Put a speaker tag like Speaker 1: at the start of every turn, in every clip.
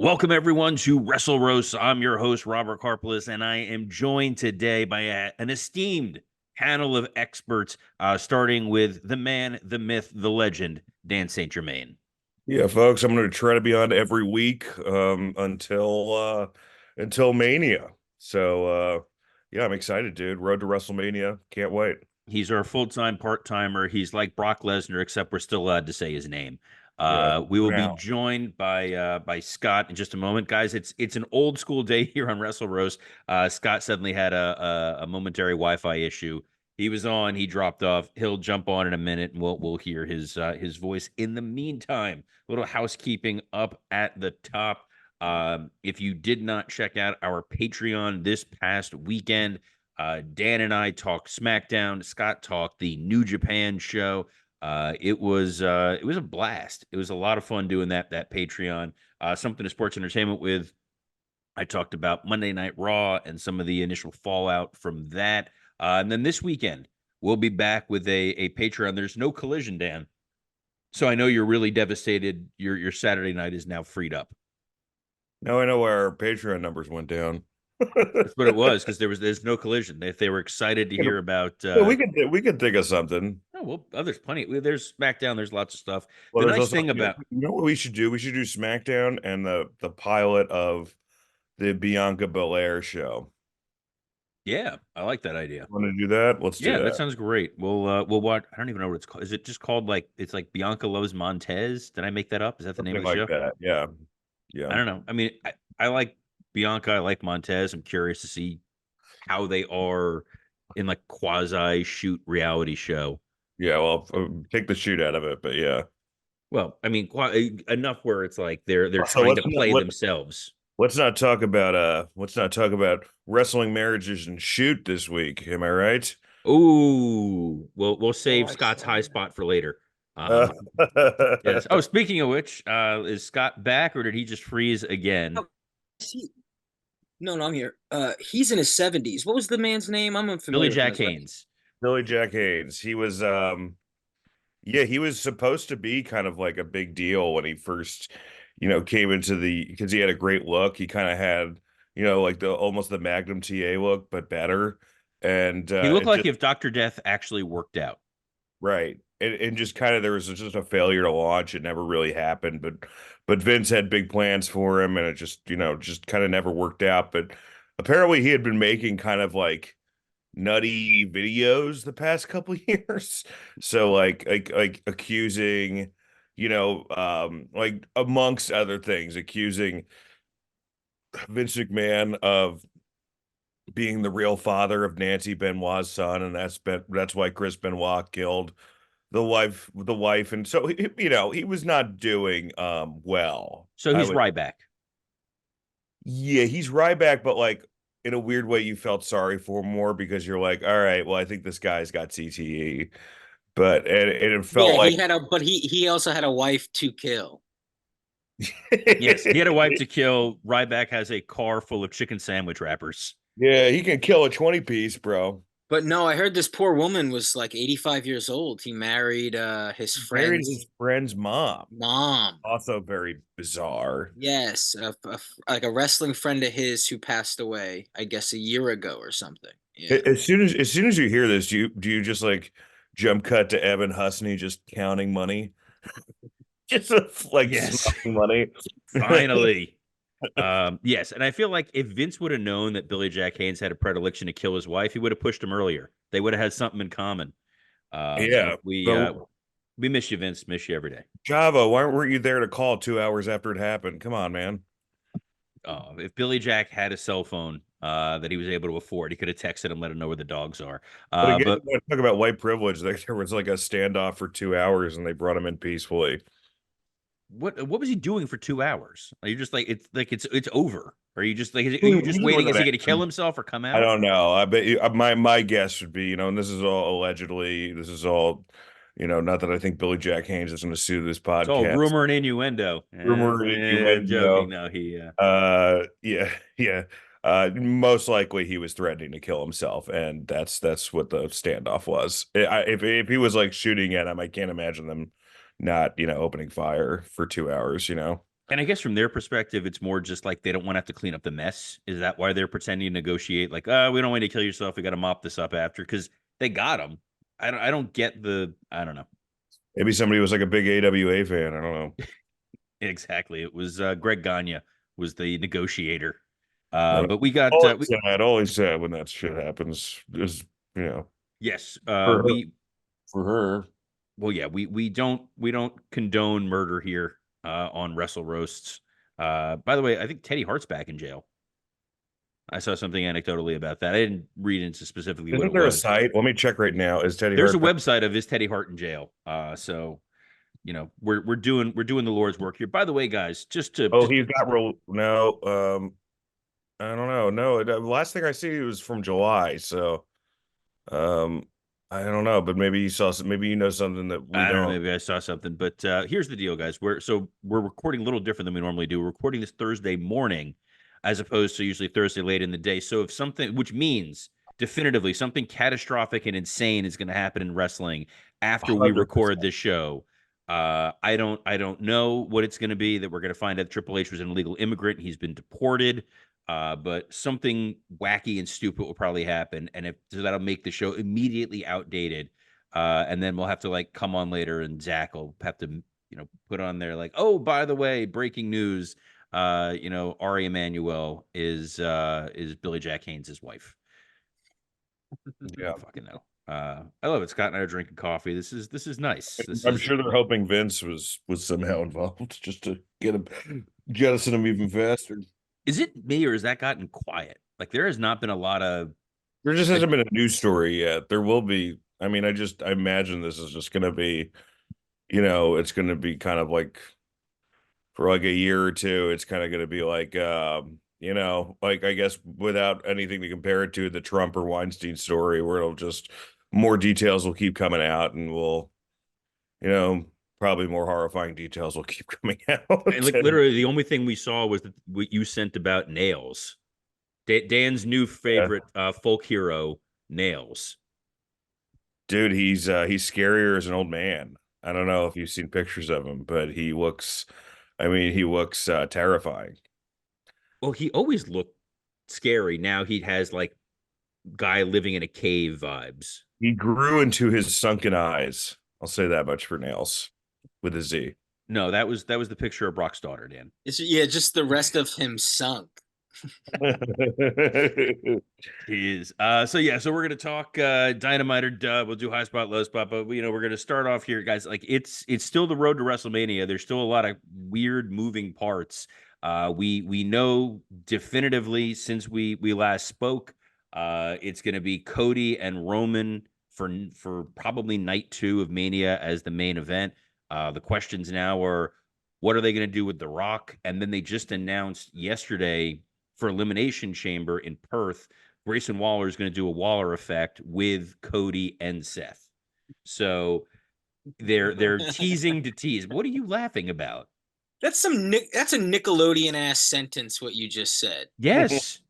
Speaker 1: Welcome everyone to Wrestle Roast. I'm your host Robert Karpelis, and I am joined today by an esteemed panel of experts, starting with the man, the myth, the legend, Dan St. Germain.
Speaker 2: Yeah, folks, I'm going to try to be on every week until Mania. Yeah, I'm excited, dude. Road to WrestleMania. Can't wait.
Speaker 1: He's our full-time part-timer. He's like Brock Lesnar, except we're still allowed to say his name.
Speaker 2: Yeah,
Speaker 1: We
Speaker 2: for
Speaker 1: will be
Speaker 2: now.
Speaker 1: joined by Scott in just a moment, guys. It's an old school day here on Wrestle Roast. Scott suddenly had a momentary Wi-Fi issue. He was on, he dropped off. He'll jump on in a minute, and we'll hear his voice. In the meantime, little housekeeping up at the top. If you did not check out our Patreon this past weekend, Dan and I talked SmackDown. Scott talked the New Japan show. It was a blast. It was a lot of fun doing that Patreon. Something to sports entertainment with. I talked about Monday Night Raw and some of the initial fallout from that. And then this weekend we'll be back with a Patreon. There's no Collision, Dan. So I know you're really devastated. Your Saturday night is now freed up.
Speaker 2: Now I know why our Patreon numbers went down.
Speaker 1: That's what it was, because there's no Collision. If they were excited to hear about
Speaker 2: Yeah, we could think of something.
Speaker 1: oh, well, there's plenty. There's SmackDown. There's lots of stuff.
Speaker 2: Well,
Speaker 1: The
Speaker 2: there's
Speaker 1: nice
Speaker 2: also,
Speaker 1: thing about
Speaker 2: you know what we should do? We should do SmackDown and the pilot of the Bianca Belair show.
Speaker 1: yeah, I like that idea.
Speaker 2: Want to do that? Let's do
Speaker 1: Yeah, that
Speaker 2: that.
Speaker 1: sounds great. We'll watch. I don't even know what it's called. Is it just called like it's like Bianca Loves Montez? Did I make that up? Is that the name of
Speaker 2: Something
Speaker 1: the
Speaker 2: like
Speaker 1: show?
Speaker 2: that. Yeah. Yeah.
Speaker 1: I don't know. I mean, I like Bianca. I like Montez. I'm curious to see how they are in like quasi shoot reality show.
Speaker 2: Yeah. Well, take the shoot out of it, but yeah.
Speaker 1: Well, I mean, enough where it's like they're
Speaker 2: So
Speaker 1: trying to play themselves.
Speaker 2: let's not talk about wrestling marriages and shoot this week. Am I right?
Speaker 1: Ooh, we'll save Scott's high spot for later.
Speaker 2: Uh,
Speaker 1: Um, yes. Oh, speaking of which, is Scott back or did he just freeze again?
Speaker 3: Oh, he, no, I'm here. He's in his 70s. What was the man's name? I'm
Speaker 1: Billy
Speaker 3: unfamiliar with him
Speaker 1: Jack
Speaker 3: as well.
Speaker 1: Haynes.
Speaker 2: Billy Jack Haynes. He was yeah, he was supposed to be kind of like a big deal when he first, came into because he had a great look. He kind of had, like the almost the Magnum TA look, but better. And
Speaker 1: He looked
Speaker 2: it
Speaker 1: like
Speaker 2: just
Speaker 1: if Dr. Death actually worked out.
Speaker 2: right. And just kind of there was just a failure to launch. It never really happened, but Vince had big plans for him and it just, just kind of never worked out. But apparently he had been making kind of like nutty videos the past couple years. So like accusing, like amongst other things, accusing Vince McMahon of being the real father of Nancy Benoit's son, and that's why Chris Benoit killed the wife, and so he was not doing well.
Speaker 1: So
Speaker 2: I
Speaker 1: he's
Speaker 2: would
Speaker 1: Ryback.
Speaker 2: Yeah, he's Ryback, but like in a weird way, you felt sorry for him more because you're like, all right, well, I think this guy's got CTE, and it felt
Speaker 3: Yeah,
Speaker 2: like
Speaker 3: but he also had a wife to kill.
Speaker 1: Yes, he had a wife to kill. Ryback has a car full of chicken sandwich wrappers.
Speaker 2: yeah, he can kill a 20 piece, bro.
Speaker 3: But no, I heard this poor woman was like 85 years old. He married his
Speaker 2: Married
Speaker 3: friend's
Speaker 2: his friend's mom.
Speaker 3: mom.
Speaker 2: Also very bizarre.
Speaker 3: Yes, like a wrestling friend of his who passed away, I guess a year ago or something. Yeah.
Speaker 2: As soon as you hear this, do you just like jump cut to Evan Husney just counting money? Just like
Speaker 1: Yes,
Speaker 2: smelling money.
Speaker 1: finally. Yes, and I feel like if Vince would have known that Billy Jack Haynes had a predilection to kill his wife, he would have pushed him earlier. They would have had something in common.
Speaker 2: Yeah.
Speaker 1: We miss you, Vince. Miss you every day.
Speaker 2: Java, why weren't you there to call 2 hours after it happened? Come on, man.
Speaker 1: If Billy Jack had a cell phone that he was able to afford, he could have texted him, let him know where the dogs are.
Speaker 2: But again,
Speaker 1: But
Speaker 2: talk about white privilege. There was like a standoff for 2 hours and they brought him in peacefully.
Speaker 1: what was he doing for 2 hours? Are you just like it's over? Are you just like are
Speaker 2: He
Speaker 1: you just
Speaker 2: was
Speaker 1: waiting? Is he
Speaker 2: an
Speaker 1: going to kill himself or come
Speaker 2: I
Speaker 1: out?
Speaker 2: don't know. I bet you, my guess would be, and this is all allegedly, this is all, not that I think Billy Jack Haynes is going to sue this
Speaker 1: It's all
Speaker 2: podcast.
Speaker 1: rumor and innuendo.
Speaker 2: Rumor and
Speaker 1: Joking.
Speaker 2: innuendo.
Speaker 1: No, he.
Speaker 2: Yeah, yeah. Most likely he was threatening to kill himself, and that's what the standoff was. If he was like shooting at him, I can't imagine them not, opening fire for 2 hours.
Speaker 1: And I guess from their perspective, it's more just like they don't want to have to clean up the mess. Is that why they're pretending to negotiate? Like, we don't want you to kill yourself. We got to mop this up after because they got him. I don't get the. I don't know
Speaker 2: Maybe somebody was like a big AWA fan. I don't know.
Speaker 1: exactly. It was Greg Gagne was the negotiator.
Speaker 2: But
Speaker 1: But we got
Speaker 2: always sad when that shit happens is, you know,
Speaker 1: yes.
Speaker 2: for her,
Speaker 1: We
Speaker 2: for her.
Speaker 1: well yeah we don't condone murder here on Wrestle Roasts. By the way, I think Teddy Hart's back in jail. I saw something anecdotally about that. I didn't read into specifically what
Speaker 2: Isn't
Speaker 1: it
Speaker 2: there a
Speaker 1: was.
Speaker 2: site? Let me check right now. Is Teddy
Speaker 1: There's a
Speaker 2: Hart back?
Speaker 1: website of is Teddy Hart in jail. So we're doing the Lord's work here. By the way, guys,
Speaker 2: Oh,
Speaker 1: just
Speaker 2: he's got real no. I don't know. No, the last thing I see was from July. So, um, I don't know, but maybe you saw some, maybe you know something that we
Speaker 1: I don't know,
Speaker 2: don't.
Speaker 1: maybe I saw something, but here's the deal, guys. We're recording a little different than we normally do. We're recording this Thursday morning, as opposed to usually Thursday late in the day. So if something, which means definitively something catastrophic and insane is going to happen in wrestling after we
Speaker 2: 100%.
Speaker 1: record this show, I don't know what it's going to be. That we're going to find out Triple H was an illegal immigrant. He's been deported. But something wacky and stupid will probably happen, and if so, that'll make the show immediately outdated. And then we'll have to like come on later, and Zach will have to, put on there like, oh, by the way, breaking news. Ari Emanuel is Billy Jack Haynes' wife. I
Speaker 2: Yeah,
Speaker 1: don't fucking know. I love it. Scott and I are drinking coffee. This is nice. This
Speaker 2: I'm
Speaker 1: is
Speaker 2: sure they're hoping Vince was somehow involved just to get him jettison him even faster.
Speaker 1: is it me or has that gotten quiet? Like there has not been a lot of
Speaker 2: There just
Speaker 1: like
Speaker 2: hasn't been a news story yet. There will be. I mean, I imagine this is just going to be, it's going to be kind of like for like a year or two. It's kind of going to be like, like I guess without anything to compare it to the Trump or Weinstein story, where it'll just more details will keep coming out, and you know, probably more horrifying details will keep coming out.
Speaker 1: and like
Speaker 2: And
Speaker 1: literally the only thing we saw was what you sent about Nails. Dan's new
Speaker 2: yeah,
Speaker 1: favorite folk hero, Nails.
Speaker 2: dude, he's scarier as an old man. I don't know if you've seen pictures of him, but he looks terrifying.
Speaker 1: Well, he always looked scary. Now he has like guy living in a cave vibes.
Speaker 2: He grew into his sunken eyes. I'll say that much for Nails with a Z.
Speaker 1: No, that was the picture of Brock's daughter, Dan.
Speaker 3: Yeah, just the rest of him sunk.
Speaker 1: Is so we're gonna talk Dynamite or Dub. We'll do high spot, low spot, but we're gonna start off here, guys. Like it's still the road to WrestleMania. There's still a lot of weird moving parts. We know definitively since we last spoke, it's gonna be Cody and Roman for probably night 2 of Mania as the main event. The questions now are what are they gonna do with The Rock? And then they just announced yesterday for Elimination Chamber in Perth, Grayson Waller is going to do a Waller effect with Cody and Seth. So they're teasing to tease. What are you laughing about?
Speaker 3: That's that's a Nickelodeon ass sentence. What you just said.
Speaker 1: Yes,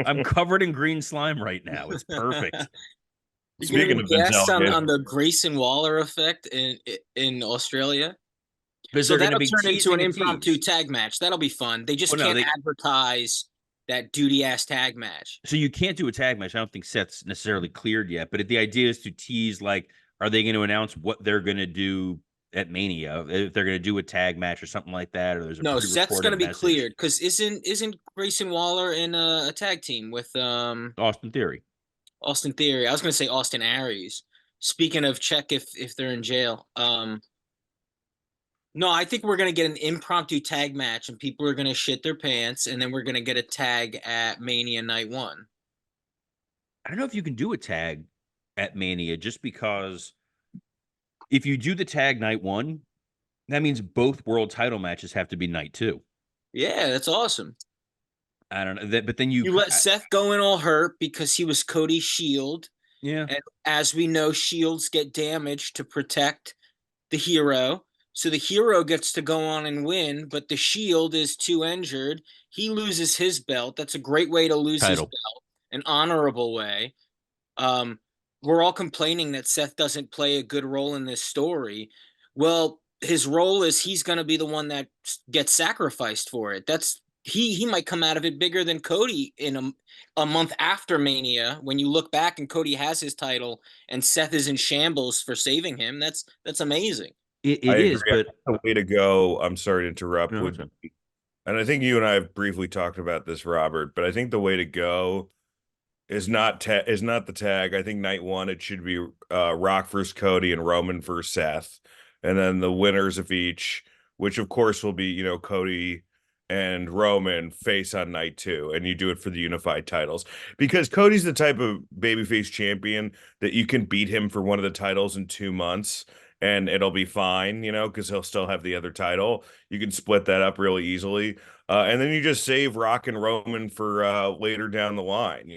Speaker 1: I'm covered in green slime right now. It's perfect.
Speaker 3: You're gonna
Speaker 2: Speaking
Speaker 3: be
Speaker 2: of Vince
Speaker 3: guests on
Speaker 2: allegations,
Speaker 3: the Grayson Waller effect in Australia.
Speaker 1: Because
Speaker 3: So
Speaker 1: they're going to
Speaker 3: that'll
Speaker 1: be
Speaker 3: turn into an
Speaker 1: teasing a
Speaker 3: impromptu
Speaker 1: tease.
Speaker 3: tag match. That'll be fun. They just
Speaker 1: Well, no,
Speaker 3: can't advertise that duty ass tag match.
Speaker 1: so you can't do a tag match. I don't think Seth's necessarily cleared yet, but the idea is to tease like, are they going to announce what they're going to do at Mania? If they're going to do a tag match or something like that, or there's a
Speaker 3: No, Seth's gonna
Speaker 1: pre-recorded
Speaker 3: be
Speaker 1: message.
Speaker 3: cleared because isn't Grayson Waller in a tag team with
Speaker 1: Austin Theory.
Speaker 3: Austin Theory? I was gonna say Austin Aries. Speaking of check if they're in jail. No, I think we're gonna get an impromptu tag match and people are gonna shit their pants, and then we're gonna get a tag at Mania Night 1.
Speaker 1: I don't know if you can do a tag at Mania just because if you do the tag night 1, that means both world title matches have to be night 2.
Speaker 3: Yeah, that's awesome.
Speaker 1: I don't know that, but then
Speaker 3: You let Seth go in all hurt because he was Cody's shield.
Speaker 1: yeah,
Speaker 3: And as we know, shields get damaged to protect the hero. So the hero gets to go on and win, but the shield is too injured. He loses his belt. That's a great way to lose his
Speaker 1: title.
Speaker 3: belt, an honorable way. We're all complaining that Seth doesn't play a good role in this story. Well, his role is he's going to be the one that gets sacrificed for it. That's he might come out of it bigger than Cody in a month after Mania. When you look back and Cody has his title and Seth is in shambles for saving him, that's amazing.
Speaker 2: I
Speaker 1: It is,
Speaker 2: agree. I
Speaker 1: but
Speaker 2: think the way to go, I'm sorry to interrupt,
Speaker 1: no,
Speaker 2: would be, and I think you and I have briefly talked about this, Robert, but I think the way to go is not the tag. I think night one it should be Rock versus Cody and Roman versus Seth, and then the winners of each, which of course will be Cody and Roman face on night two, and you do it for the unified titles because Cody's the type of babyface champion that you can beat him for one of the titles in 2 months. And it'll be fine, because he'll still have the other title. You can split that up really easily. And then you just save Rock and Roman for later down the line,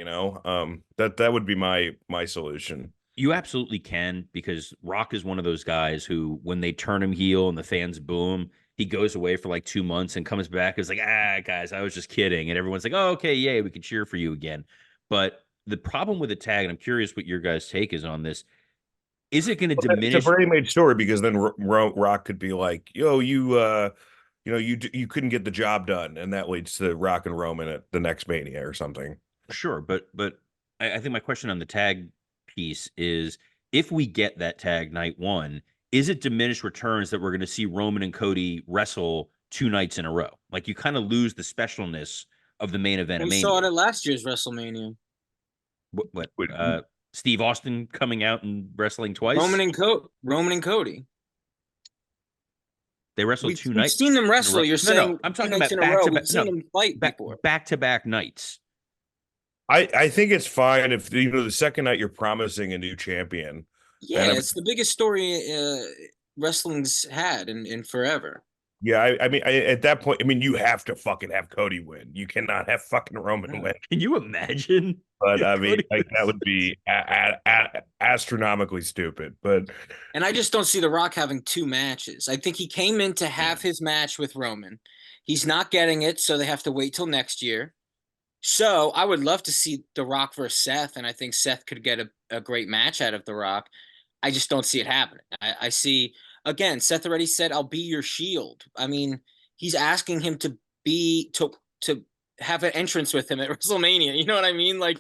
Speaker 2: that would be my solution.
Speaker 1: you absolutely can, because Rock is one of those guys who, when they turn him heel and the fans boo him, he goes away for like 2 months and comes back. It's like, guys, I was just kidding. And everyone's like, oh, okay, yay, we can cheer for you again. But the problem with the tag, and I'm curious what your guys' take is on this, is it going to
Speaker 2: It's a
Speaker 1: diminish?
Speaker 2: very made story because then Rock could be like, yo, you couldn't get the job done, and that leads to Rock and Roman at the next Mania or something.
Speaker 1: Sure, but I think my question on the tag piece is, if we get that tag night one, is it diminished returns that we're going to see Roman and Cody wrestle 2 nights in a row? Like, you kind of lose the specialness of the main event of
Speaker 3: We saw it
Speaker 1: Mania.
Speaker 3: at last year's WrestleMania.
Speaker 1: What Steve Austin coming out and wrestling twice?
Speaker 3: Roman and Cody.
Speaker 1: They wrestled
Speaker 3: We've,
Speaker 1: 2 nights.
Speaker 3: seen them wrestle. You're saying
Speaker 1: No, I'm talking
Speaker 3: 2 nights
Speaker 1: about
Speaker 3: in a row.
Speaker 1: back
Speaker 3: We've seen them fight before.
Speaker 1: back to back nights.
Speaker 2: I think it's fine if the second night you're promising a new champion.
Speaker 3: Yeah,
Speaker 2: And
Speaker 3: it's the biggest story wrestling's had in forever.
Speaker 2: yeah, I mean, at that point, I mean, you have to fucking have Cody win. You cannot have fucking Roman win.
Speaker 1: Can you imagine?
Speaker 2: But I mean,
Speaker 1: Cody
Speaker 2: like that would be astronomically stupid. But
Speaker 3: And I just don't see The Rock having 2 matches. I think he came in to have his match with Roman. He's not getting it, so they have to wait till next year. So I would love to see The Rock versus Seth, and I think Seth could get a great match out of The Rock. I just don't see it happening. I see, again, Seth already said, I'll be your shield. I mean, he's asking him to have an entrance with him at WrestleMania. You know what I mean? Like,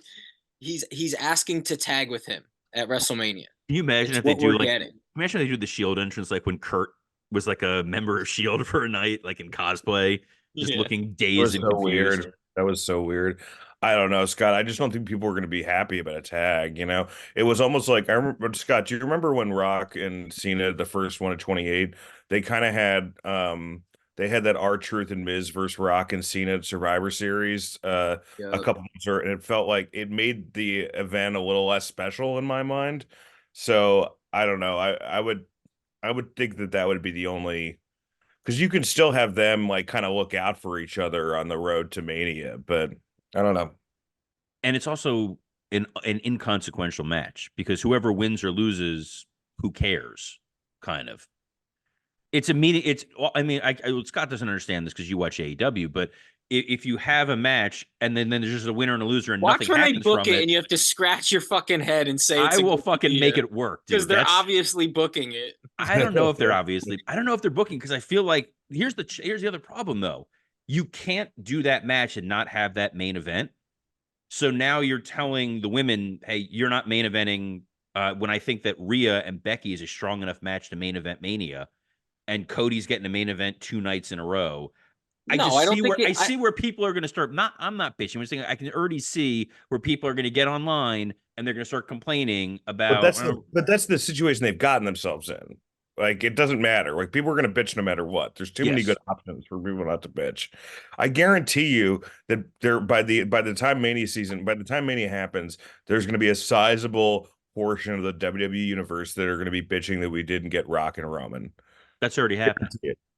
Speaker 3: he's asking to tag with him at WrestleMania.
Speaker 1: Can you imagine
Speaker 3: It's
Speaker 1: if they
Speaker 3: what
Speaker 1: do
Speaker 3: we're
Speaker 1: like?
Speaker 3: getting.
Speaker 1: Imagine if they do the Shield entrance like when Kurt was like a member of Shield for a night, like in cosplay, just
Speaker 3: Yeah.
Speaker 1: looking
Speaker 2: it
Speaker 1: dazed
Speaker 2: was
Speaker 1: and
Speaker 2: so
Speaker 1: confused.
Speaker 2: weird. That was so weird. I don't know, Scott. I just don't think people were going to be happy about a tag. It was almost like I remember, Scott. Do you remember when Rock and Cena, the first one at 28, they kind of had they had that R-Truth and Miz versus Rock and Cena at Survivor Series a
Speaker 3: Yeah.
Speaker 2: couple months earlier, and it felt like it made the event a little less special in my mind. So I don't know. I would think that would be the only, because you can still have them like kind of look out for each other on the road to Mania, but I don't know.
Speaker 1: And it's also an inconsequential match, because whoever wins or loses, who cares? Kind of. It's a meeting. I mean, Scott doesn't understand this because you watch AEW, but if you have a match and then there's just a winner and a loser and
Speaker 3: Watch
Speaker 1: nothing
Speaker 3: when they
Speaker 1: happens
Speaker 3: book
Speaker 1: from
Speaker 3: it
Speaker 1: it,
Speaker 3: and you have to scratch your fucking head and say it's
Speaker 1: I
Speaker 3: a
Speaker 1: will
Speaker 3: good
Speaker 1: fucking make
Speaker 3: idea
Speaker 1: it work,
Speaker 3: because
Speaker 1: dude.
Speaker 3: they're obviously booking it.
Speaker 1: I don't know if they're obviously. I don't know if they're booking, because I feel like here's the other problem though. You can't do that match and not have that main event. So now you're telling the women, hey, you're not main eventing. When I think that Rhea and Becky is a strong enough match to main event Mania, and Cody's getting a main event 2 nights in a row. I
Speaker 3: No,
Speaker 1: just
Speaker 3: I don't
Speaker 1: see
Speaker 3: think
Speaker 1: where I see where people are going to start. I'm not bitching. I'm saying I can already see where people are going to get online and they're going to start complaining
Speaker 2: But
Speaker 1: about.
Speaker 2: that's the situation they've gotten themselves in. Like it doesn't matter. Like people are going to bitch no matter what. There's too many
Speaker 1: Yes,
Speaker 2: good options for people not to bitch. I guarantee you that there by the time Mania happens, there's going to be a sizable portion of the WWE universe that are going to be bitching that we didn't get Rock and Roman.
Speaker 1: that's already happened.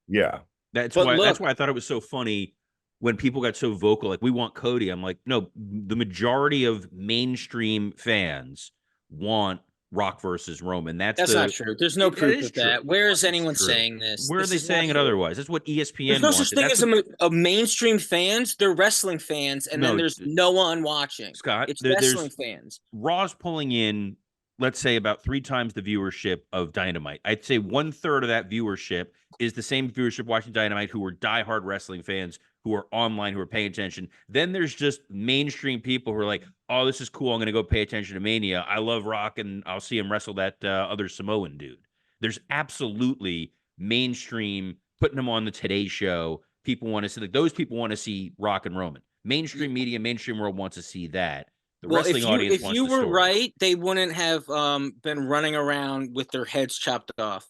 Speaker 2: Yeah.
Speaker 1: That's
Speaker 3: But
Speaker 1: why. That's
Speaker 3: look,
Speaker 1: why I thought it was so funny when people got so vocal. Like, we want Cody. I'm like, no. The majority of mainstream fans want Rock versus Roman.
Speaker 3: that's not true. There's no
Speaker 1: That
Speaker 3: proof
Speaker 1: is
Speaker 3: of
Speaker 1: true.
Speaker 3: that. Where is
Speaker 1: It's
Speaker 3: anyone
Speaker 1: true.
Speaker 3: saying this?
Speaker 1: Where are
Speaker 3: This
Speaker 1: they
Speaker 3: is not
Speaker 1: saying it
Speaker 3: true.
Speaker 1: otherwise? That's what
Speaker 3: There's
Speaker 1: ESPN
Speaker 3: no such
Speaker 1: wanted.
Speaker 3: thing
Speaker 1: That's
Speaker 3: as
Speaker 1: what,
Speaker 3: a mainstream fans. They're wrestling fans, and then
Speaker 1: no,
Speaker 3: there's no one watching.
Speaker 1: Scott.
Speaker 3: It's wrestling
Speaker 1: There's
Speaker 3: fans.
Speaker 1: Raw's pulling in let's say about 3 times the viewership of Dynamite. I'd say 1/3 of that viewership is the same viewership watching Dynamite who are diehard wrestling fans who are online, who are paying attention. Then there's just mainstream people who are like, oh, this is cool. I'm going to go pay attention to Mania. I love Rock and I'll see him wrestle that other Samoan dude. There's absolutely mainstream putting him on the Today Show. People want to see, like, those people want to see Rock and Roman. Mainstream media, mainstream world wants to see that. The
Speaker 3: Well,
Speaker 1: wrestling audience
Speaker 3: if
Speaker 1: wants
Speaker 3: you
Speaker 1: the
Speaker 3: were
Speaker 1: story.
Speaker 3: right, they wouldn't have been running around with their heads chopped off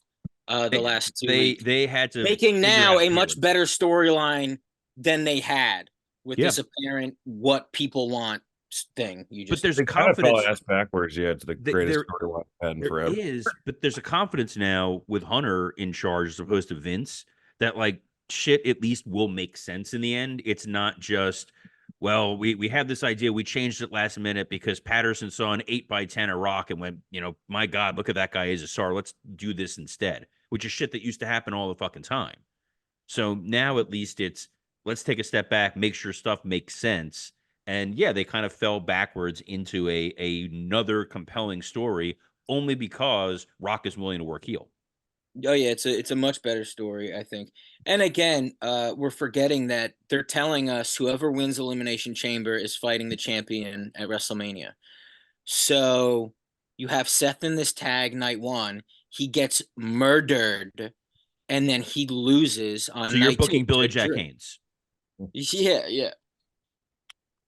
Speaker 3: the last 2 weeks,
Speaker 1: They had to
Speaker 3: making
Speaker 1: figure
Speaker 3: now
Speaker 1: out
Speaker 3: a much
Speaker 1: healing.
Speaker 3: better storyline than they had with
Speaker 1: Yeah.
Speaker 3: this apparent what people want thing. You
Speaker 1: But
Speaker 3: just
Speaker 1: there's
Speaker 2: They kind of fell
Speaker 1: confidence.
Speaker 2: ass backwards. Yeah, it's the greatest
Speaker 1: There,
Speaker 2: storyline I've had in
Speaker 1: there
Speaker 2: forever.
Speaker 1: is, but there's a confidence now with Hunter in charge as opposed to Vince that, like, shit at least will make sense in the end. It's not just, well, we had this idea, we changed it last minute because Patterson saw an 8x10 of Rock and went, my God, look at that guy as a star. Let's do this instead, which is shit that used to happen all the fucking time. So now at least it's, let's take a step back, make sure stuff makes sense. And yeah, they kind of fell backwards into another compelling story only because Rock is willing to work heel.
Speaker 3: Oh yeah, it's a much better story, I think. And again, we're forgetting that they're telling us whoever wins Elimination Chamber is fighting the champion at WrestleMania. So you have Seth in this tag night one. He gets murdered, and then he loses
Speaker 1: So
Speaker 3: on
Speaker 1: you're
Speaker 3: night two
Speaker 1: booking Billy
Speaker 3: to
Speaker 1: Jack
Speaker 3: Drew.
Speaker 1: Haynes.
Speaker 3: Yeah, yeah.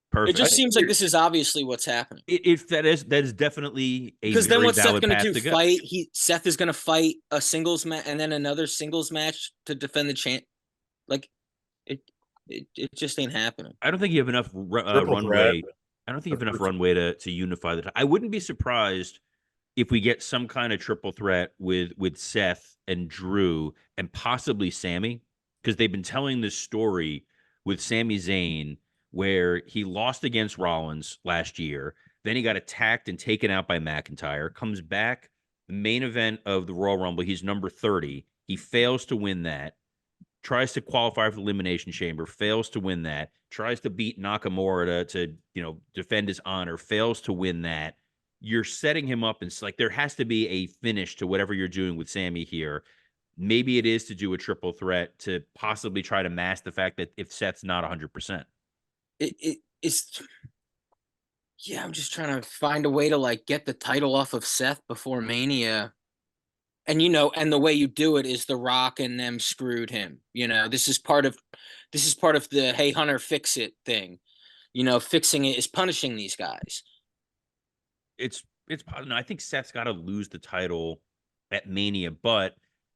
Speaker 3: It
Speaker 1: Perfect.
Speaker 3: just seems like this is obviously what's happening.
Speaker 1: If that is definitely a
Speaker 3: Because then
Speaker 1: very
Speaker 3: what's Seth
Speaker 1: valid
Speaker 3: going to
Speaker 1: path
Speaker 3: do?
Speaker 1: to go.
Speaker 3: Seth is going to fight a singles match and then another singles match to defend the champ. Like it just ain't happening.
Speaker 1: I don't think you have enough
Speaker 2: Triple threat.
Speaker 1: runway. I don't think you have enough runway to unify the. I wouldn't be surprised if we get some kind of triple threat with Seth and Drew and possibly Sammy, because they've been telling this story with Sami Zayn where he lost against Rollins last year, then he got attacked and taken out by McIntyre, comes back, the main event of the Royal Rumble, he's number 30, he fails to win that, tries to qualify for the Elimination Chamber, fails to win that, tries to beat Nakamura to defend his honor, fails to win that. You're setting him up, and it's like there has to be a finish to whatever you're doing with Sammy here. Maybe it is to do a triple threat to possibly try to mask the fact that if Seth's not 100%.
Speaker 3: It's yeah, I'm just trying to find a way to like get the title off of Seth before Mania. And and the way you do it is The Rock and them screwed him. This is part of the hey Hunter fix it thing. Fixing it is punishing these guys.
Speaker 1: It's no, I think Seth's got to lose the title at Mania, but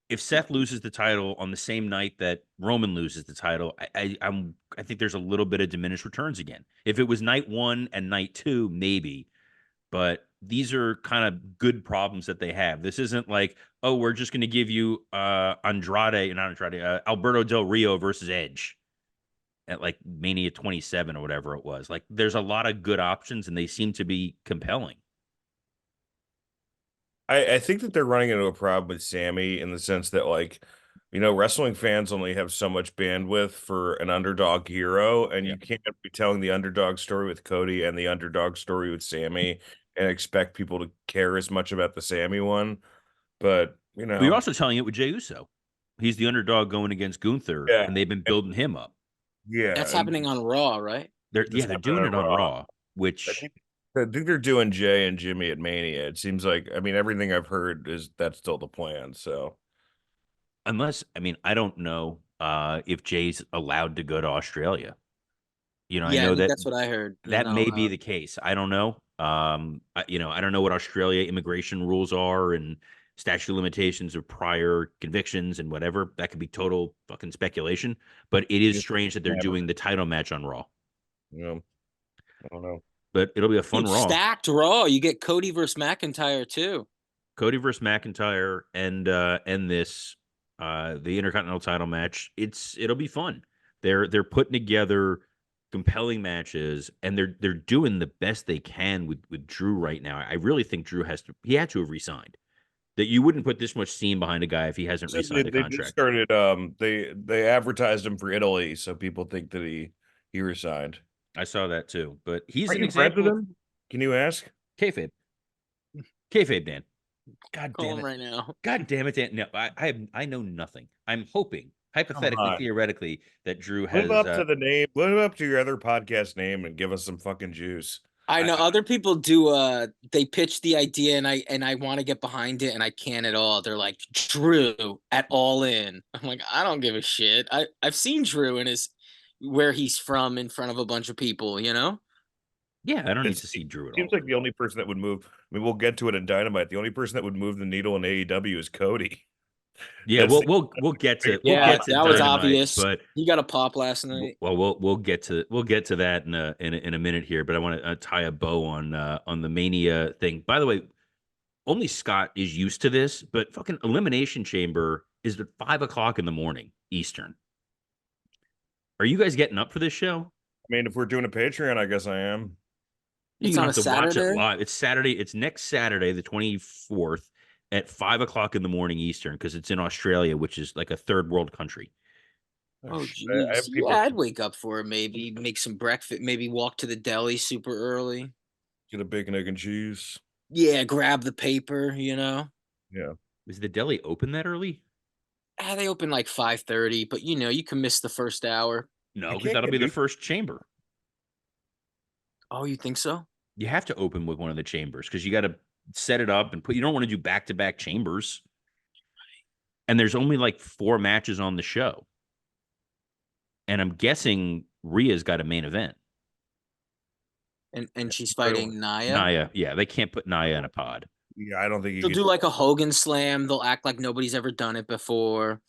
Speaker 1: if Seth loses the title on the same night that Roman loses the title, I think there's a little bit of diminished returns again. If it was night one and night two, maybe, but these are kind of good problems that they have. This isn't like, oh, we're just going to give you Alberto Del Rio versus Edge at like Mania 27 or whatever it was. Like, there's a lot of good options, and they seem to be compelling.
Speaker 2: I think that they're running into a problem with Sammy in the sense that, like, wrestling fans only have so much bandwidth for an underdog hero, and you can't be telling the underdog story with Cody and the underdog story with Sammy and expect people to care as much about the Sammy one. But,
Speaker 1: But you're also telling it with Jey Uso. He's the underdog going against Gunther,
Speaker 2: yeah,
Speaker 1: and they've been building him up.
Speaker 2: yeah,
Speaker 3: That's
Speaker 2: and
Speaker 3: happening on Raw, right?
Speaker 1: They're
Speaker 2: it's
Speaker 1: they're
Speaker 2: happening
Speaker 1: doing
Speaker 2: on
Speaker 1: it on
Speaker 2: Raw.
Speaker 1: Raw,
Speaker 2: I
Speaker 1: which
Speaker 2: think they're doing Jay and Jimmy at Mania. It seems like, I mean, everything I've heard is that's still the plan. So
Speaker 1: I don't know if Jay's allowed to go to Australia. I
Speaker 3: Yeah, I
Speaker 1: know
Speaker 3: think
Speaker 1: that
Speaker 3: that's what I heard. They're
Speaker 1: that
Speaker 3: not
Speaker 1: may be
Speaker 3: allowed.
Speaker 1: the case. I don't know. I don't know what Australia immigration rules are and statute of limitations of prior convictions and whatever. That could be total fucking speculation. But it is
Speaker 2: just
Speaker 1: strange that they're
Speaker 2: never,
Speaker 1: doing the title match on Raw.
Speaker 2: I don't know.
Speaker 1: But it'll be a fun
Speaker 3: Dude,
Speaker 1: Raw.
Speaker 3: stacked Raw. You get Cody versus McIntyre too.
Speaker 1: Cody versus McIntyre and this the Intercontinental title match. It'll be fun. They're putting together compelling matches, and they're doing the best they can with Drew right now. I really think Drew he had to have resigned. That you wouldn't put this much steam behind a guy if he hasn't
Speaker 2: So they,
Speaker 1: re-signed a
Speaker 2: they just
Speaker 1: contract.
Speaker 2: started they advertised him for Italy, so people think that he resigned.
Speaker 1: I saw that too. But he's
Speaker 2: Aren't
Speaker 1: an
Speaker 2: you friends with
Speaker 1: example of
Speaker 2: him? Can you ask?
Speaker 1: kayfabe. Kayfabe Dan. God
Speaker 3: Call
Speaker 1: damn
Speaker 3: him
Speaker 1: it.
Speaker 3: right now.
Speaker 1: God damn it, Dan. No, I know nothing. I'm hoping,
Speaker 2: Come
Speaker 1: hypothetically,
Speaker 2: on.
Speaker 1: theoretically, that Drew
Speaker 2: Live
Speaker 1: has
Speaker 2: up to the name. Live up to your other podcast name and give us some fucking juice.
Speaker 3: I know
Speaker 1: I,
Speaker 3: other people do they pitch the idea and I want to get behind it and I can't at all. They're like, Drew at All In. I'm like, I don't give a shit. I've seen Drew in his where he's from in front of a bunch of people, you know?
Speaker 1: yeah, I don't need
Speaker 2: It
Speaker 1: to see Drew at
Speaker 2: seems
Speaker 1: all.
Speaker 2: like the only person that would move. I mean, we'll get to it in Dynamite. The only person that would move the needle in AEW is Cody.
Speaker 1: Yeah,
Speaker 2: That's
Speaker 1: we'll get to
Speaker 3: Yeah, that was
Speaker 1: Dynamite,
Speaker 3: obvious.
Speaker 1: but
Speaker 3: He got a pop last night.
Speaker 1: well, we'll get to that in a minute here. But I want to tie a bow on the Mania thing. By the way, only Scott is used to this, but fucking Elimination Chamber is at 5 o'clock in the morning Eastern. Are you guys getting up for this show?
Speaker 2: I mean, if we're doing a Patreon, I guess I am.
Speaker 1: You're
Speaker 3: It's
Speaker 1: gonna
Speaker 3: on
Speaker 1: have
Speaker 3: a
Speaker 1: to watch it
Speaker 3: Saturday.
Speaker 1: live. It's Saturday. It's next Saturday, the 24th, at 5 o'clock in the morning Eastern, because it's in Australia, which is like a third world country.
Speaker 2: Oh,
Speaker 3: Oh
Speaker 2: shit. I
Speaker 3: geez.
Speaker 2: have
Speaker 3: Yeah,
Speaker 2: people
Speaker 3: I'd wake up for it, maybe make some breakfast, maybe walk to the deli super early.
Speaker 2: get a bacon, egg, and cheese.
Speaker 3: Yeah, grab the paper, you know.
Speaker 2: Yeah.
Speaker 1: Is the deli open that early?
Speaker 3: They open like 5:30, but you know, you can miss the first hour.
Speaker 2: I
Speaker 1: No, because
Speaker 2: can't
Speaker 1: that'll
Speaker 2: get
Speaker 1: be the
Speaker 2: new.
Speaker 1: first chamber.
Speaker 3: Oh, you think so?
Speaker 1: You have to open with one of the chambers because you got to set it up and put. You don't want to do back to back chambers, and there's only like 4 matches on the show, and I'm guessing Rhea's got a main event.
Speaker 3: And she's
Speaker 2: Really?
Speaker 3: fighting Naya.
Speaker 1: Naya, yeah, they can't put Naya in a pod.
Speaker 2: Yeah, I don't think you
Speaker 3: They'll
Speaker 2: could
Speaker 3: do
Speaker 2: do
Speaker 3: like
Speaker 2: that.
Speaker 3: a Hogan slam. They'll act like nobody's ever done it before.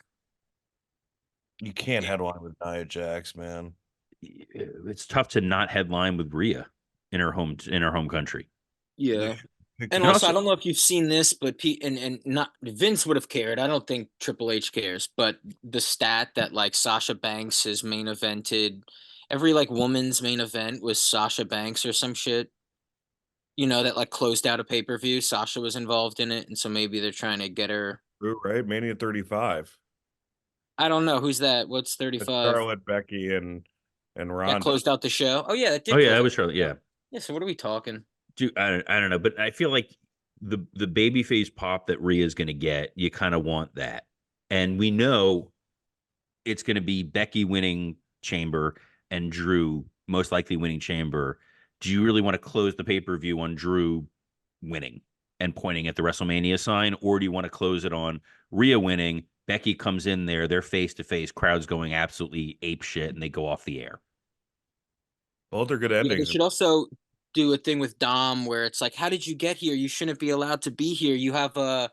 Speaker 2: You can't headline with Nia Jax, man.
Speaker 1: It's tough to not headline with Rhea in her home country.
Speaker 2: They
Speaker 3: Yeah.
Speaker 2: should pick
Speaker 3: And
Speaker 1: And
Speaker 2: the
Speaker 3: also, I
Speaker 1: also,
Speaker 3: don't know if you've seen this, but and not Vince would have cared. I don't think Triple H cares, but the stat that like Sasha Banks has main evented every like woman's main event was Sasha Banks or some shit. You know, that like closed out a pay-per-view. Sasha was involved in it, and so maybe they're trying to get her.
Speaker 2: crew, right? Mania 35.
Speaker 3: I don't know who's that. What's
Speaker 2: It's
Speaker 3: 35?
Speaker 2: Charlotte, Becky, and
Speaker 3: That
Speaker 2: Ronda.
Speaker 3: closed out the show. Oh yeah, that
Speaker 1: oh
Speaker 3: did
Speaker 1: yeah,
Speaker 3: close
Speaker 1: that
Speaker 3: out
Speaker 1: was
Speaker 3: the
Speaker 1: Charlotte.
Speaker 3: show.
Speaker 1: Yeah,
Speaker 3: Yeah. So what are we talking?
Speaker 1: dude, I don't know, but I feel like the babyface pop that Rhea's going to get, you kind of want that, and we know it's going to be Becky winning Chamber and Drew most likely winning Chamber. Do you really want to close the pay-per-view on Drew winning and pointing at the WrestleMania sign, or do you want to close it on Rhea winning? Becky comes in there, they're face to face, crowds going absolutely ape shit, and they go off the air.
Speaker 2: Both are good
Speaker 3: Yeah, they
Speaker 2: endings.
Speaker 3: should also do a thing with Dom where it's like, how did you get here? You shouldn't be allowed to be here. You have a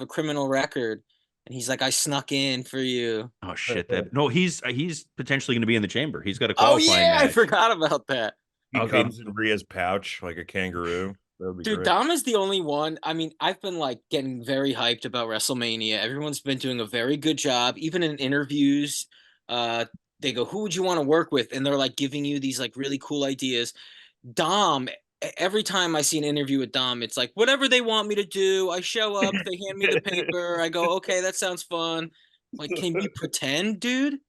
Speaker 3: criminal record. And he's like, I snuck in for you.
Speaker 1: Oh shit! That no, he's potentially going to be in the chamber. He's got a
Speaker 3: Oh
Speaker 1: qualifying
Speaker 3: yeah, I
Speaker 1: match.
Speaker 3: forgot about that.
Speaker 2: He
Speaker 1: Okay,
Speaker 2: comes in Rhea's pouch like a kangaroo. That would be
Speaker 3: Dude,
Speaker 2: great.
Speaker 3: Dom is the only one. I mean, I've been like getting very hyped about WrestleMania. Everyone's been doing a very good job. Even in interviews, uh, they go, "Who would you want to work with?" And they're like giving you these like really cool ideas. Dom, every time I see an interview with Dom, it's like whatever they want me to do. I show up, they hand me the paper. I go, okay, that sounds fun. Like, can we pretend, dude?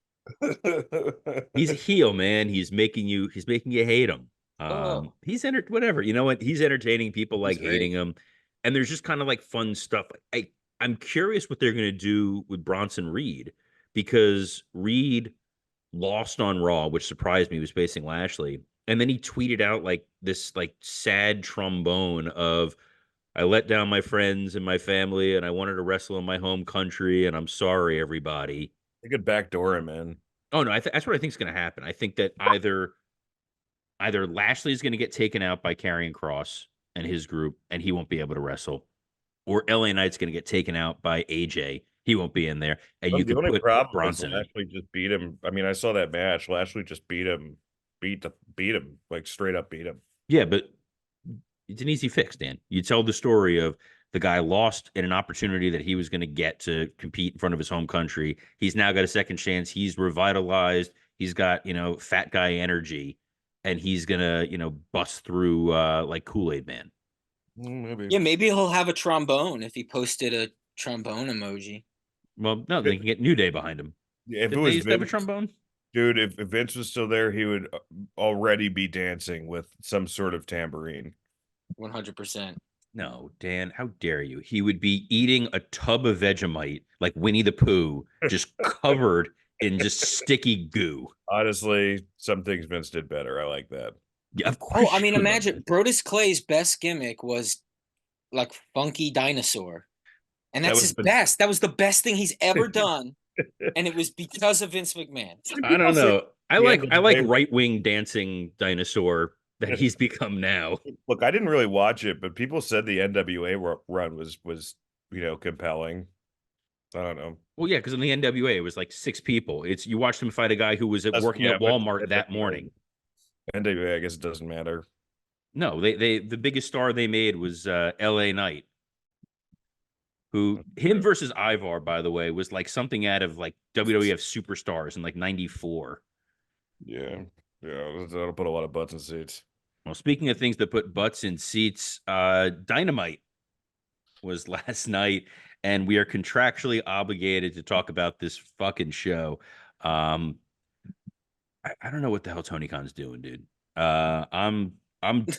Speaker 1: he's a heel, man. He's making you hate him.
Speaker 3: Oh,
Speaker 1: Whatever. You know what? He's entertaining people
Speaker 3: he's
Speaker 1: like hating
Speaker 3: great.
Speaker 1: him. And there's just kind of like fun stuff. I'm curious what they're gonna do with Bronson Reed because Reed lost on Raw, which surprised me. He was facing Lashley. And then he tweeted out like this like sad trombone of I let down my friends and my family and I wanted to wrestle in my home country and I'm sorry, everybody.
Speaker 2: They could backdoor him, man.
Speaker 1: Oh no, that's what I think is going to happen. I think that either Lashley is going to get taken out by Karrion Cross and his group, and he won't be able to wrestle, or LA Knight's going to get taken out by AJ. He won't be in there, and you
Speaker 2: The
Speaker 1: could
Speaker 2: only
Speaker 1: put
Speaker 2: problem is
Speaker 1: Bronson in.
Speaker 2: Lashley just beat him. I mean, I saw that match. Lashley just beat him, like straight up beat him.
Speaker 1: Yeah, but it's an easy fix, Dan. You tell the story of the guy lost in an opportunity that he was going to get to compete in front of his home country. He's now got a second chance. He's revitalized. He's got, fat guy energy, and he's going to, bust through like Kool-Aid Man.
Speaker 2: Maybe.
Speaker 3: Yeah, maybe he'll have a trombone if he posted a trombone emoji.
Speaker 1: Well, no, they can get New Day behind him.
Speaker 2: If it
Speaker 1: Didn't they
Speaker 2: was
Speaker 1: used to have a
Speaker 2: Vince,
Speaker 1: trombone?
Speaker 2: dude, if Vince was still there, he would already be dancing with some sort of tambourine.
Speaker 3: 100%.
Speaker 1: No, Dan, how dare you? He would be eating a tub of Vegemite like Winnie the Pooh, just covered in just sticky goo.
Speaker 2: Honestly, some things Vince did better. I like that.
Speaker 1: Yeah, of
Speaker 3: Oh, I
Speaker 1: course
Speaker 3: mean,
Speaker 1: you love
Speaker 3: imagine
Speaker 1: that.
Speaker 3: Brodus Clay's best gimmick was like Funky Dinosaur. And
Speaker 2: That
Speaker 3: that's
Speaker 2: was
Speaker 3: his best. That was the best thing he's ever done.
Speaker 2: the
Speaker 3: And it was because of Vince McMahon.
Speaker 1: I don't
Speaker 2: also
Speaker 1: know. I
Speaker 2: the
Speaker 1: like
Speaker 2: end of
Speaker 1: I
Speaker 2: the
Speaker 1: like
Speaker 2: day.
Speaker 1: right wing dancing dinosaur that he's become now.
Speaker 2: Look, I didn't really watch it, but people said the NWA run was compelling. I don't know.
Speaker 1: Well, yeah, because in the NWA it was like 6 people. It's you watched him fight a guy who was working
Speaker 2: Yeah,
Speaker 1: at
Speaker 2: I went to
Speaker 1: Walmart that
Speaker 2: NWA.
Speaker 1: morning.
Speaker 2: NWA, I guess it doesn't matter.
Speaker 1: No, they the biggest star they made was L.A. Knight, who him versus Ivar, by the way, was like something out of like WWF Superstars in like '94.
Speaker 2: Yeah, yeah, that'll put a lot of butts in seats.
Speaker 1: Well, speaking of things that put butts in seats, Dynamite was last night, and we are contractually obligated to talk about this fucking show. Um, I don't know what the hell Tony Khan's doing, dude. I'm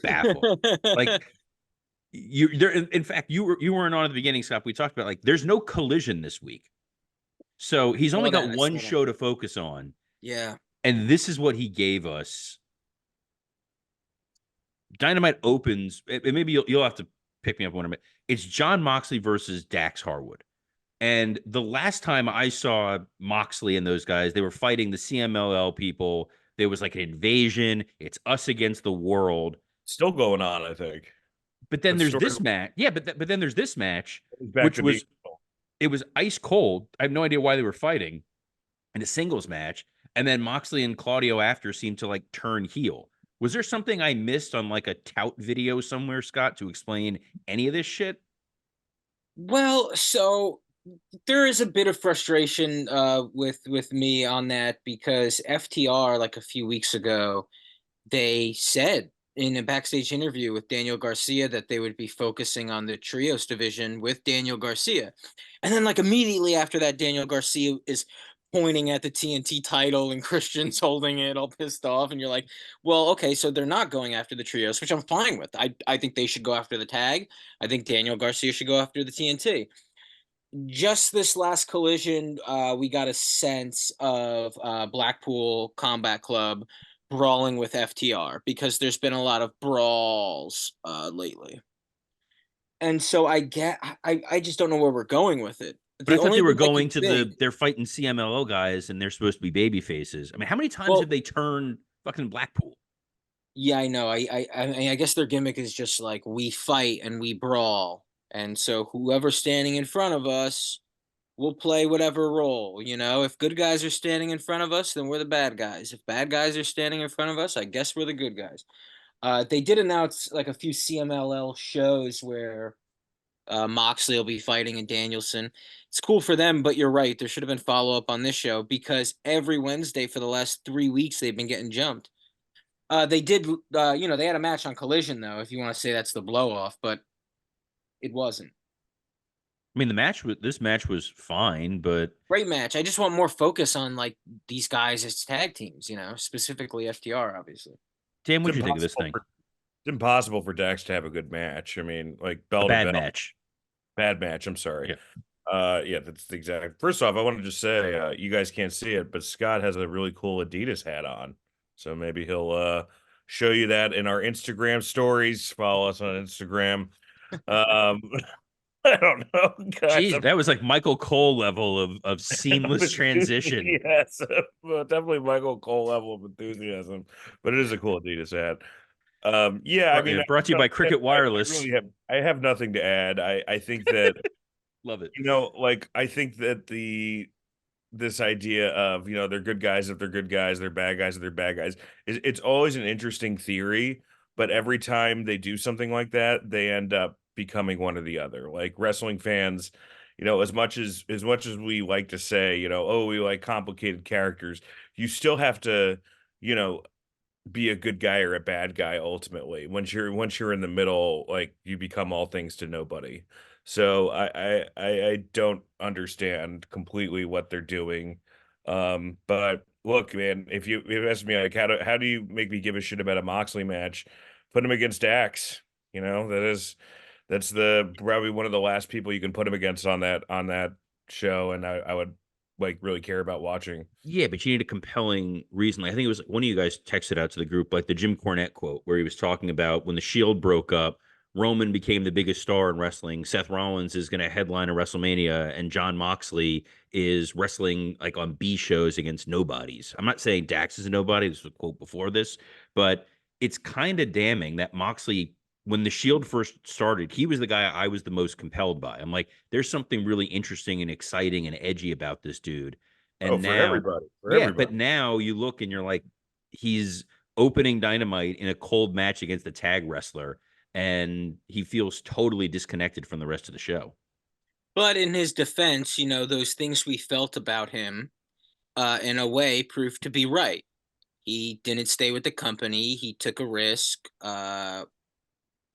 Speaker 1: baffled. Like you there in fact you weren't on at the beginning, Scott. We talked about like there's no collision this week. So he's only
Speaker 3: Saw
Speaker 1: got
Speaker 3: that. I
Speaker 1: one
Speaker 3: saw that.
Speaker 1: show to focus on.
Speaker 3: Yeah.
Speaker 1: And this is what he gave us. Dynamite opens, and maybe you'll have to pick me up on it. It's John Moxley versus Dax Harwood. And the last time I saw Moxley and those guys, they were fighting the CMLL people. There was like an invasion. It's us against the world.
Speaker 2: Still going on, I think.
Speaker 1: But then
Speaker 2: The
Speaker 1: there's
Speaker 2: story
Speaker 1: this match. Yeah, but then there's this match,
Speaker 2: is back
Speaker 1: which
Speaker 2: to being.
Speaker 1: was it was ice cold. I have no idea why they were fighting in a singles match. And then Moxley and Claudio after seemed to like turn heel. Was there something I missed on like a tout video somewhere, Scott, to explain any of this shit?
Speaker 3: Well, so there is a bit of frustration with me on that because FTR like a few weeks ago they said in a backstage interview with Daniel Garcia that they would be focusing on the trios division with Daniel Garcia. And then like immediately after that Daniel Garcia is pointing at the TNT title and Christian's holding it all pissed off and you're like, "Well, okay, so they're not going after the trios, which I'm fine with. I think they should go after the tag. I think Daniel Garcia should go after the TNT." Just this last collision, we got a sense of Blackpool Combat Club brawling with FTR because there's been a lot of brawls lately. And so I just don't know where we're going with it.
Speaker 1: But I
Speaker 3: The
Speaker 1: thought they
Speaker 3: only
Speaker 1: were
Speaker 3: thing I
Speaker 1: going
Speaker 3: can
Speaker 1: to
Speaker 3: think,
Speaker 1: they're fighting CMLL guys and they're supposed to be baby faces. I mean, how many times have
Speaker 3: well,
Speaker 1: they turned fucking Blackpool?
Speaker 3: yeah, I know. I guess their gimmick is just like we fight and we brawl, and so whoever's standing in front of us we'll play whatever role. You know, if good guys are standing in front of us, then we're the bad guys. If bad guys are standing in front of us, I guess we're the good guys. They did announce like a few CMLL shows where Moxley will be fighting and Danielson. It's cool for them, but you're right. There should have been follow up on this show because every Wednesday for the last 3 weeks they've been getting jumped. They did, they had a match on Collision though. If you want to say that's the blow off, but it wasn't.
Speaker 1: I mean, this match was fine, but
Speaker 3: Great match. I just want more focus on like these guys as tag teams, specifically FTR, obviously.
Speaker 1: Dan,
Speaker 2: It's
Speaker 1: what'd you think of this
Speaker 2: impossible
Speaker 1: thing?
Speaker 2: for it's impossible for Dax to have a good match. I mean, like
Speaker 1: A
Speaker 2: bell to
Speaker 1: bad
Speaker 2: bell,
Speaker 1: match.
Speaker 2: bad match. I'm sorry.
Speaker 1: Yeah.
Speaker 2: Yeah, that's the exact. First off, I want to just say, you guys can't see it, but Scott has a really cool Adidas hat on. So maybe he'll show you that in our Instagram stories. Follow us on Instagram. Um, I don't know, guys.
Speaker 1: Jeez, that was like Michael Cole level of seamless transition.
Speaker 2: Yes, well, definitely Michael Cole level of enthusiasm, but it is a cool Adidas hat. Yeah, I mean,
Speaker 1: Brought to you by Cricket
Speaker 2: I
Speaker 1: Wireless.
Speaker 2: really have nothing to add. I think that
Speaker 1: Love it.
Speaker 2: like I think that this idea of they're good guys if they're good guys, they're bad guys if they're bad guys, it's always an interesting theory, but every time they do something like that, they end up becoming one or the other. Like wrestling fans, as much as we like to say, oh, we like complicated characters, you still have to, you know, be a good guy or a bad guy ultimately. Once you're in the middle, like you become all things to nobody. So I don't understand completely what they're doing. But look, man, if you ask me like how do you make me give a shit about a Moxley match? Put him against Dax. That That's the probably one of the last people you can put him against on that show, and I would like really care about watching.
Speaker 1: Yeah, but you need a compelling reason. Like, I think it was one of you guys texted out to the group, like the Jim Cornette quote, where he was talking about when the Shield broke up, Roman became the biggest star in wrestling. Seth Rollins is going to headline a WrestleMania, and John Moxley is wrestling like on B shows against nobodies. I'm not saying Dax is a nobody. This was a quote before this, but it's kind of damning that Moxley, when the Shield first started, he was the guy I was the most compelled by. I'm like, there's something really interesting and exciting and edgy about this dude.
Speaker 2: Oh,
Speaker 1: And
Speaker 2: for
Speaker 1: now,
Speaker 2: everybody, for
Speaker 1: yeah, but
Speaker 2: everybody.
Speaker 1: now you look and you're like, he's opening Dynamite in a cold match against a tag wrestler, and he feels totally disconnected from the rest of the show.
Speaker 3: But in his defense, those things we felt about him, in a way, proved to be right. He didn't stay with the company. He took a risk,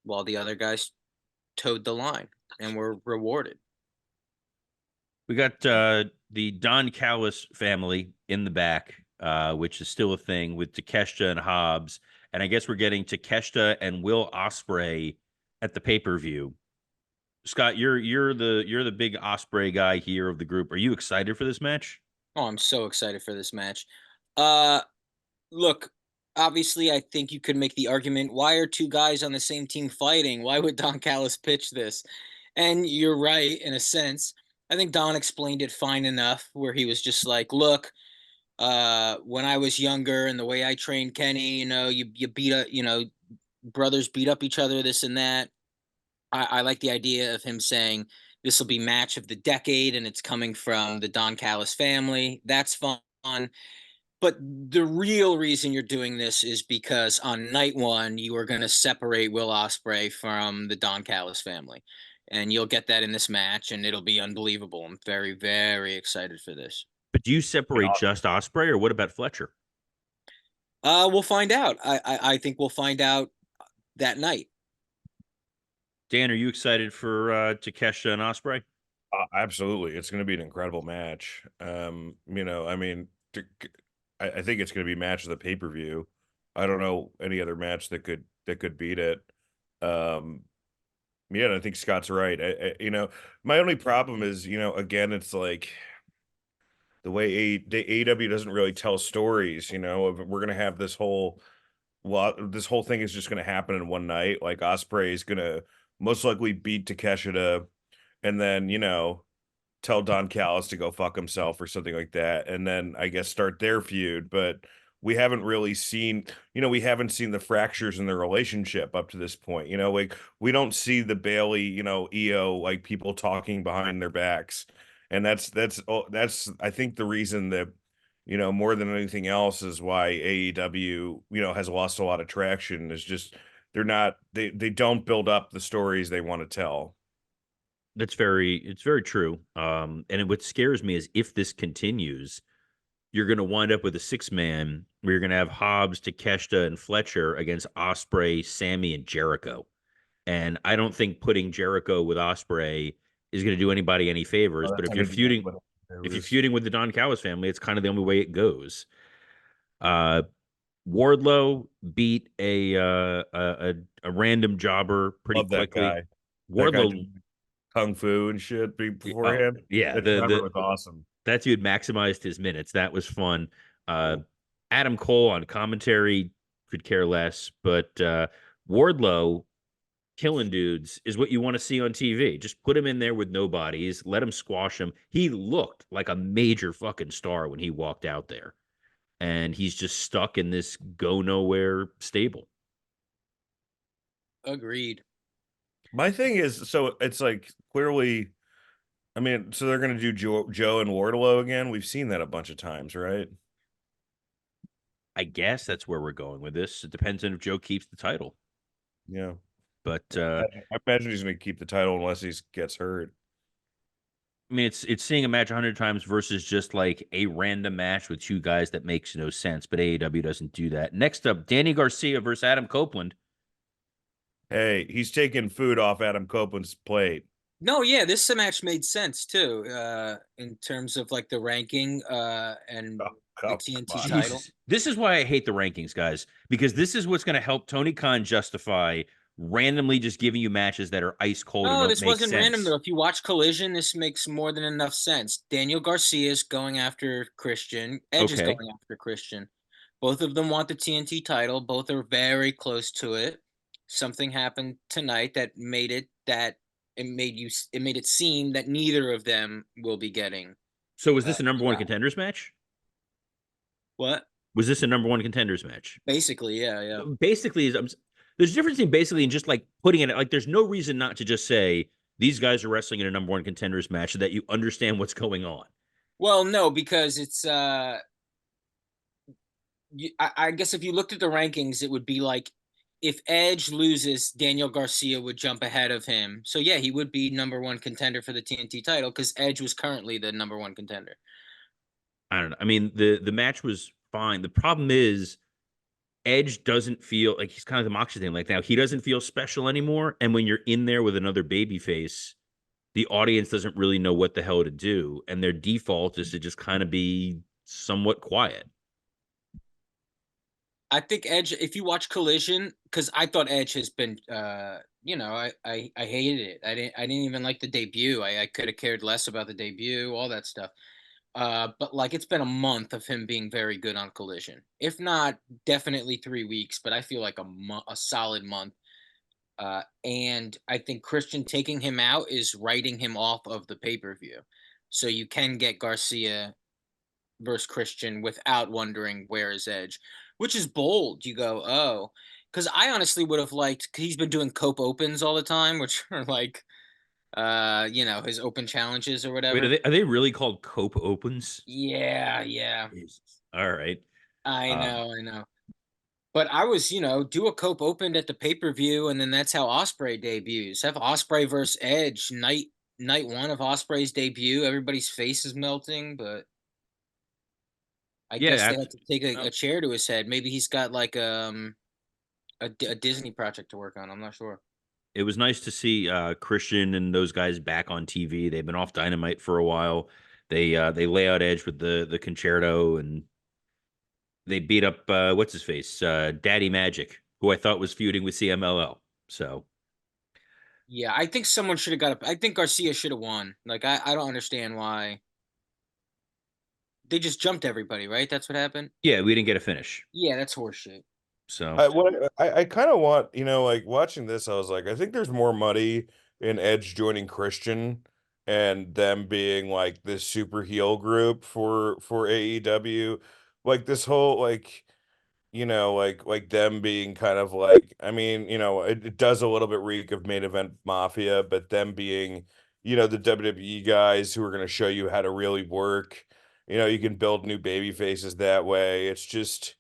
Speaker 3: while the other guys towed the line and were rewarded.
Speaker 1: We got the Don Callis family in the back, which is still a thing with Takeshita and Hobbs, and I guess we're getting Takeshita and Will Ospreay at the pay per view. Scott, you're the big Ospreay guy here of the group. Are you excited for this match?
Speaker 3: Oh, I'm so excited for this match. Uh, Look, obviously, I think you could make the argument, why are two guys on the same team fighting? Why would Don Callis pitch this? And you're right, in a sense. I think Don explained it fine enough, where he was just like, look, when I was younger and the way I trained Kenny, you beat up, brothers beat up each other, this and that. I like the idea of him saying this will be match of the decade and it's coming from the Don Callis family. That's fun. But the real reason you're doing this is because on night one, you are going to separate Will Ospreay from the Don Callis family. And you'll get that in this match, and it'll be unbelievable. I'm very, very excited for this.
Speaker 1: But do you separate just Ospreay, or what about Fletcher?
Speaker 3: We'll find out. I think we'll find out that night.
Speaker 1: Dan, are you excited for Takeshita and Ospreay?
Speaker 2: Absolutely, it's going to be an incredible match. I mean, I think it's going to be match of the pay per view. I don't know any other match that could beat it. Um, yeah, and I think Scott's right. My only problem is, again, it's like the way the AEW doesn't really tell stories. We're going to have this whole thing is just going to happen in one night. Like Osprey is going to most likely beat Takeshita, and then tell Don Callis to go fuck himself or something like that, and then I guess start their feud. But we haven't really seen, we haven't seen the fractures in their relationship up to this point. Like we don't see the Bailey, EO, like people talking behind their backs, and that's I think the reason that more than anything else is why AEW has lost a lot of traction is just they don't build up the stories they want to tell.
Speaker 1: It's very true. And what scares me is if this continues, you're going to wind up with a 6-man where you're going to have Hobbs, Takeshita, and Fletcher against Osprey, Sammy, and Jericho. And I don't think putting Jericho with Osprey is going to do anybody any favors.
Speaker 2: Oh,
Speaker 1: But
Speaker 2: that's not gonna do anybody
Speaker 1: if you're
Speaker 2: favors.
Speaker 1: feuding with the Don Callis family, it's kind of the only way it goes. Uh, Wardlow beat a random jobber pretty
Speaker 2: Love that
Speaker 1: quickly.
Speaker 2: guy. That guy
Speaker 1: Wardlow,
Speaker 2: kung fu and shit
Speaker 1: oh
Speaker 2: beforehand.
Speaker 1: yeah,
Speaker 2: That jobber was awesome.
Speaker 1: that dude maximized his minutes. That was fun. Uh,
Speaker 2: Cool.
Speaker 1: Adam Cole on commentary could care less, but Wardlow killing dudes is what you want to see on TV. Just put him in there with nobodies, let him squash him. He looked like a major fucking star when he walked out there, and he's just stuck in this go nowhere stable.
Speaker 3: Agreed.
Speaker 2: My thing is, so it's like clearly, I mean, so they're gonna do Joe and Wardlow again. We've seen that a bunch of times, right?
Speaker 1: I guess that's where we're going with this. It depends on if Joe keeps the title,
Speaker 2: Yeah.
Speaker 1: but
Speaker 2: I imagine he's gonna keep the title unless he gets hurt.
Speaker 1: I mean, it's seeing a match 100 times versus just like a random match with two guys that makes no sense. But AEW doesn't do that. Next up, Danny Garcia versus Adam Copeland.
Speaker 2: Hey, he's taking food off Adam Copeland's plate.
Speaker 3: No, yeah, this match made sense too, in terms of like the ranking, and
Speaker 2: Oh,
Speaker 3: the
Speaker 2: come
Speaker 3: TNT
Speaker 2: on.
Speaker 3: title.
Speaker 1: Jesus, this is why I hate the rankings, guys, because this is what's going to help Tony Khan justify randomly just giving you matches that are ice cold and
Speaker 3: No,
Speaker 1: don't
Speaker 3: this
Speaker 1: make
Speaker 3: wasn't random though.
Speaker 1: sense.
Speaker 3: If you watch Collision, this makes more than enough sense. Daniel Garcia is going after Christian. Edge is
Speaker 1: Okay.
Speaker 3: going after Christian. Both of them want the TNT title. Both are very close to it. Something happened tonight it made it seem that neither of them will be getting
Speaker 1: So was this a number
Speaker 3: the
Speaker 1: one
Speaker 3: match.
Speaker 1: contenders match?
Speaker 3: What?
Speaker 1: Was this a number one contenders match?
Speaker 3: Basically, yeah, yeah.
Speaker 1: Basically, there's a difference in basically and just like putting it like there's no reason not to just say these guys are wrestling in a number one contenders match so that you understand what's going on.
Speaker 3: Well, no, because it's I guess if you looked at the rankings, it would be like if Edge loses, Daniel Garcia would jump ahead of him. So yeah, he would be number one contender for the TNT title because Edge was currently the number one contender.
Speaker 1: I don't know. I mean, the match was fine. The problem is Edge doesn't feel like he's kind of the Moxie thing. Like now, he doesn't feel special anymore. And when you're in there with another baby face, the audience doesn't really know what the hell to do. And their default is to just kind of be somewhat quiet.
Speaker 3: I think Edge, if you watch Collision, because I thought Edge has been, I hated it. I didn't even like the debut. I could have cared less about the debut, all that stuff. But like it's been a month of him being very good on Collision, if not definitely 3 weeks, but I feel like a solid month. And I think Christian taking him out is writing him off of the pay per view, so you can get Garcia versus Christian without wondering where is Edge, which is bold. You go, oh, because I honestly would have liked. Cause he's been doing Cope Opens all the time, which are like, his open challenges or
Speaker 1: Wait,
Speaker 3: whatever.
Speaker 1: are they really called Cope Opens?
Speaker 3: Yeah, yeah.
Speaker 1: Jesus. All right.
Speaker 3: I know. But I was, do a Cope Open at the pay per view, and then that's how Osprey debuts. Have Osprey versus Edge night one of Osprey's debut. Everybody's face is melting, but I
Speaker 1: Yeah,
Speaker 3: guess they had to take
Speaker 1: no,
Speaker 3: a chair to his head. Maybe he's got like a Disney project to work on. I'm not sure.
Speaker 1: it was nice to see Christian and those guys back on TV. They've been off Dynamite for a while. They lay out Edge with the concerto and they beat up what's his face, Daddy Magic, who I thought was feuding with CMLL. So
Speaker 3: Yeah, I think someone should have got I think Garcia should have won. Like I don't understand why they just jumped everybody, right? That's what happened.
Speaker 1: yeah, we didn't get a finish.
Speaker 3: Yeah, that's horseshit.
Speaker 1: So
Speaker 2: I kind of want, like watching this, I was like, I think there's more money in Edge joining Christian and them being like this super heel group for AEW. Like this whole like them being kind of like, I mean, it does a little bit reek of main event mafia, but them being, the WWE guys who are going to show you how to really work. You can build new baby faces that way. It's just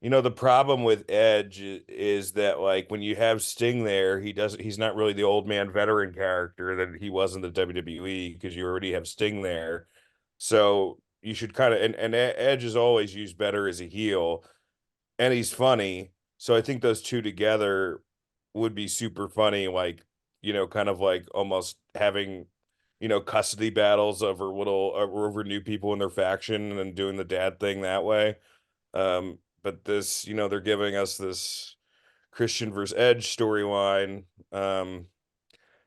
Speaker 2: the problem with Edge is that like when you have Sting there, he's not really the old man veteran character that he was in the WWE because you already have Sting there. So you should kind of and Edge is always used better as a heel and he's funny. So I think those two together would be super funny, like, kind of like almost having, custody battles over new people in their faction and doing the dad thing that way. But this, they're giving us this Christian versus Edge storyline.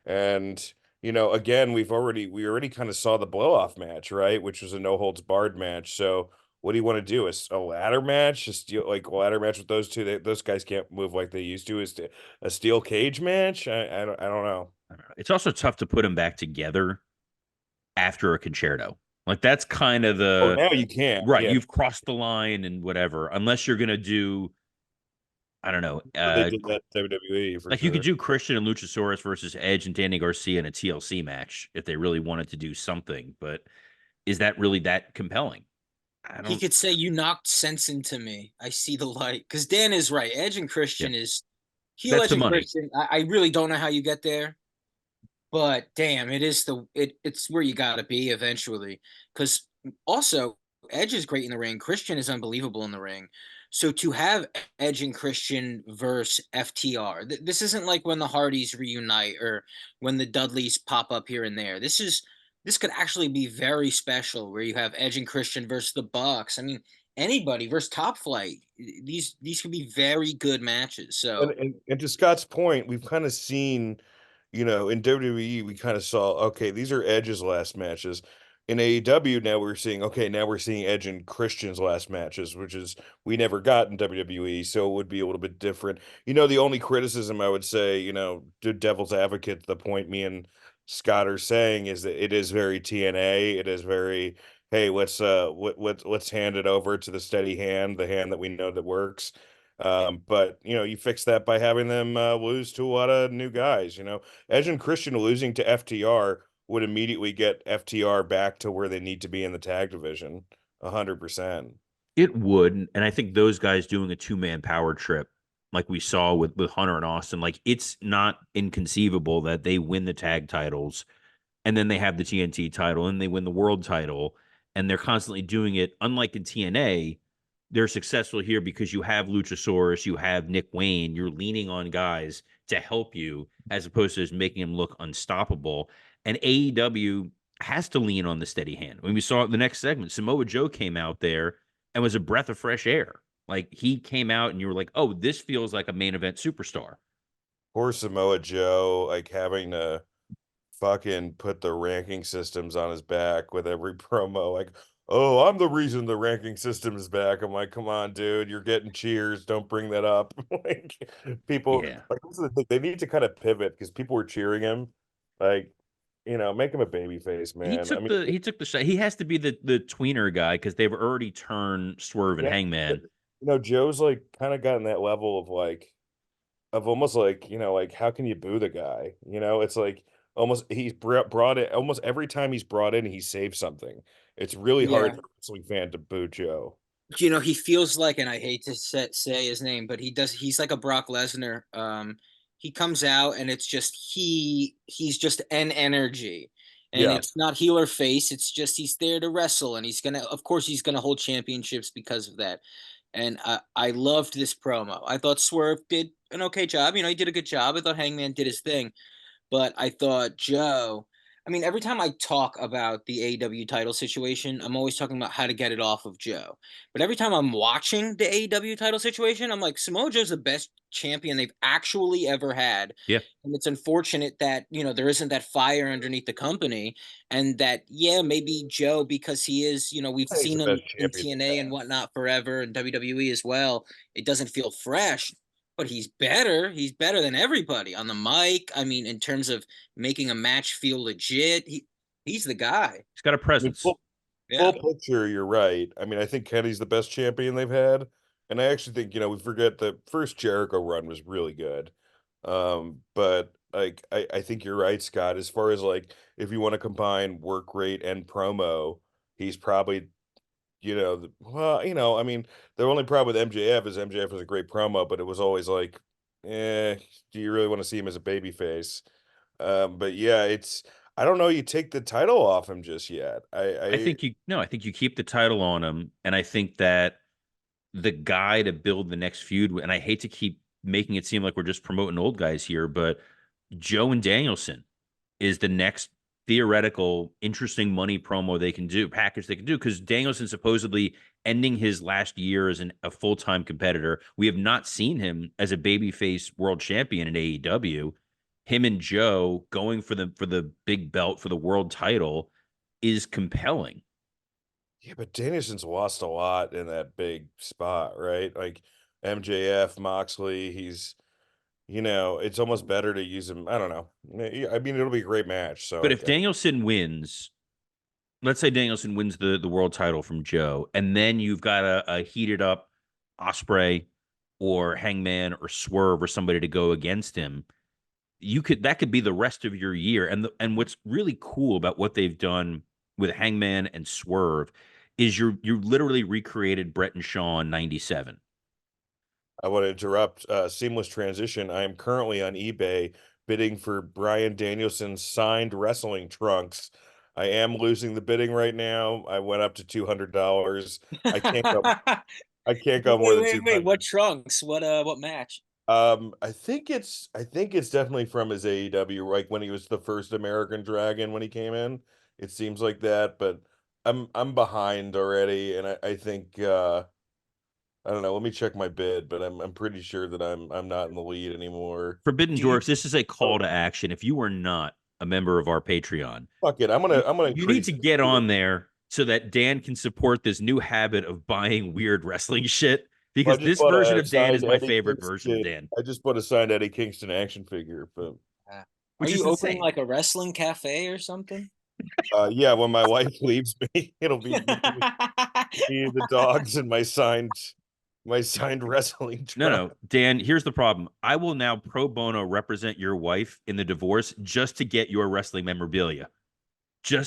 Speaker 2: And again, we already kind of saw the blow off match, right? Which was a no holds barred match. So what do you want to do? A ladder match? A ladder match with those two? Those guys can't move like they used to. Is a steel cage match? I don't know.
Speaker 1: it's also tough to put them back together after a concerto. Like that's kind of
Speaker 2: Oh,
Speaker 1: the
Speaker 2: now you can't.
Speaker 1: right.
Speaker 2: Yeah,
Speaker 1: You've crossed the line and whatever, unless you're gonna do I don't know.
Speaker 2: they did that WWE for
Speaker 1: Like you could
Speaker 2: sure.
Speaker 1: do Christian and Luchasaurus versus Edge and Danny Garcia in a TLC match if they really wanted to do something. But is that really that compelling? I
Speaker 3: He
Speaker 1: don't.
Speaker 3: could say, "You knocked sense into me. I see the light." Because Dan is right. Edge and
Speaker 1: Yeah,
Speaker 3: Christian is heel.
Speaker 1: that's
Speaker 3: Edge
Speaker 1: the
Speaker 3: and
Speaker 1: money.
Speaker 3: Christian. I really don't know how you get there, but damn, it's where you got to be eventually. Because also, Edge is great in the ring. Christian is unbelievable in the ring. So to have Edge and Christian versus FTR, this isn't like when the Hardys reunite or when the Dudleys pop up here and there. This could actually be very special where you have Edge and Christian versus the Bucks. I mean, anybody versus Top Flight. These could be very good matches.
Speaker 2: And,
Speaker 3: So
Speaker 2: and to Scott's point, we've kind of seen, in WWE, we kind of saw, okay, these are Edge's last matches. In AEW, now we're seeing, okay, now we're seeing Edge and Christian's last matches, which is we never got in WWE, so it would be a little bit different. The only criticism I would say, the devil's advocate, the point me and Scott are saying is that it is very TNA. It is very, hey, let's hand it over to the steady hand, the hand that we know that works. But you fix that by having them lose to a lot of new guys. Edge and Christian losing to FTR would immediately get FTR back to where they need to be in the tag division, 100%.
Speaker 1: It would, and I think those guys doing a two-man power trip, like we saw with Hunter and Austin, like it's not inconceivable that they win the tag titles and then they have the TNT title and they win the world title, and they're constantly doing it. Unlike in TNA, they're successful here because you have Luchasaurus, you have Nick Wayne, you're leaning on guys to help you as opposed to just making them look unstoppable. And AEW has to lean on the steady hand. When we saw it in the next segment, Samoa Joe came out there and was a breath of fresh air. Like he came out and you were like, oh, this feels like a main event superstar.
Speaker 2: Poor Samoa Joe, like having to fucking put the ranking systems on his back with every promo. Like, oh, I'm the reason the ranking system is back. I'm like, come on, dude, you're getting cheers. Don't bring that up. Like, people,
Speaker 1: Yeah.
Speaker 2: like, this is the thing. They need to kind of pivot because people were cheering him. Like, make him a baby face,
Speaker 1: He
Speaker 2: man. I
Speaker 1: took
Speaker 2: mean,
Speaker 1: the he took the shot. He has to be the tweener guy because they've already turned Swerve and
Speaker 2: yeah, but,
Speaker 1: Hangman.
Speaker 2: Joe's like kind of gotten that level of like, of almost like, like how can you boo the guy? It's like almost he's brought it almost every time he's brought in, he saves something. It's really hard
Speaker 3: yeah,
Speaker 2: for a wrestling fan to boo Joe.
Speaker 3: he feels like, and I hate to say his name, but he does. He's like a Brock Lesnar. He comes out and it's just he's just an energy, and
Speaker 2: Yeah,
Speaker 3: it's not heel or face. It's just he's there to wrestle, and of course, he's gonna hold championships because of that. And I loved this promo. I thought Swerve did an okay job. He did a good job. I thought Hangman did his thing. But I thought Joe, I mean, every time I talk about the AEW title situation, I'm always talking about how to get it off of Joe. But every time I'm watching the AEW title situation, I'm like, Samoa Joe's the best champion they've actually ever had.
Speaker 1: Yeah.
Speaker 3: And it's unfortunate that, there isn't that fire underneath the company. And that, yeah, maybe Joe, because he is, we've
Speaker 2: I think he's
Speaker 3: seen
Speaker 2: the
Speaker 3: him
Speaker 2: best
Speaker 3: in
Speaker 2: champion they've
Speaker 3: TNA and
Speaker 2: had.
Speaker 3: whatnot forever and WWE as well. It doesn't feel fresh, but he's better. He's better than everybody on the mic. I mean, in terms of making a match feel legit, he's the guy.
Speaker 1: He's got a
Speaker 2: I mean,
Speaker 1: presence.
Speaker 3: Yeah.
Speaker 2: full picture, you're right. I mean, I think Kenny's the best champion they've had. And I actually think, we forget the first Jericho run was really good. But like I think you're right, Scott. As far as like if you want to combine work rate and promo, he's probably, well, I mean, the only problem with MJF is MJF was a great promo, but it was always like, do you really want to see him as a baby face? But yeah, I don't know, you take the title off him just yet.
Speaker 1: I think you no, I think you keep the title on him, and I think that the guy to build the next feud with, and I hate to keep making it seem like we're just promoting old guys here, but Joe and Danielson is the next theoretical interesting money promo they can do, package they can do, because Danielson supposedly ending his last year as a full-time competitor. We have not seen him as a babyface world champion in AEW. Him and Joe going for the big belt for the world title is compelling.
Speaker 2: Yeah, but Danielson's lost a lot in that big spot, right? Like MJF, Moxley, it's almost better to use him. I don't know. I mean, it'll be a great match. So
Speaker 1: But if Danielson wins, let's say Danielson wins the world title from Joe, and then you've got a heated up Osprey or Hangman or Swerve or somebody to go against him. That could be the rest of your year. And what's really cool about what they've done with Hangman and Swerve is you literally recreated Brett and Shawn '97.
Speaker 2: I want to interrupt. Seamless transition. I am currently on eBay bidding for Brian Danielson's signed wrestling trunks. I am losing the bidding right now. I went up to $200. I can't go. I can't go more than
Speaker 3: Wait. What
Speaker 2: 200.
Speaker 3: trunks? What match?
Speaker 2: I think it's definitely from his AEW, like when he was the first American Dragon when he came in. It seems like that, but I'm behind already, and I think I don't know. Let me check my bid, but I'm pretty sure that I'm not in the lead anymore.
Speaker 1: Forbidden
Speaker 3: Do you
Speaker 1: Dorks, this is a call
Speaker 2: Oh,
Speaker 1: to action. If you are not a member of our Patreon,
Speaker 2: fuck it.
Speaker 1: you,
Speaker 2: I'm gonna
Speaker 1: you need
Speaker 2: increase
Speaker 1: to
Speaker 2: it.
Speaker 1: get on there so that Dan can support this new habit of buying weird wrestling shit.
Speaker 2: Well, I
Speaker 1: Because
Speaker 2: just
Speaker 1: this
Speaker 2: bought
Speaker 1: version
Speaker 2: a
Speaker 1: of Dan is
Speaker 2: signed
Speaker 1: my
Speaker 2: Eddie
Speaker 1: favorite version of
Speaker 2: Kingston.
Speaker 1: Dan,
Speaker 2: I just bought a signed Eddie Kingston action figure, but
Speaker 3: are
Speaker 1: which
Speaker 3: you
Speaker 1: is
Speaker 3: opening
Speaker 1: insane.
Speaker 3: like a wrestling cafe or something?
Speaker 2: yeah, when my wife leaves me, it'll be me, the dogs, and my signed wrestling
Speaker 1: No,
Speaker 2: truck.
Speaker 1: no, Dan, here's the problem. I will now pro bono represent your wife in the divorce just to get your wrestling memorabilia,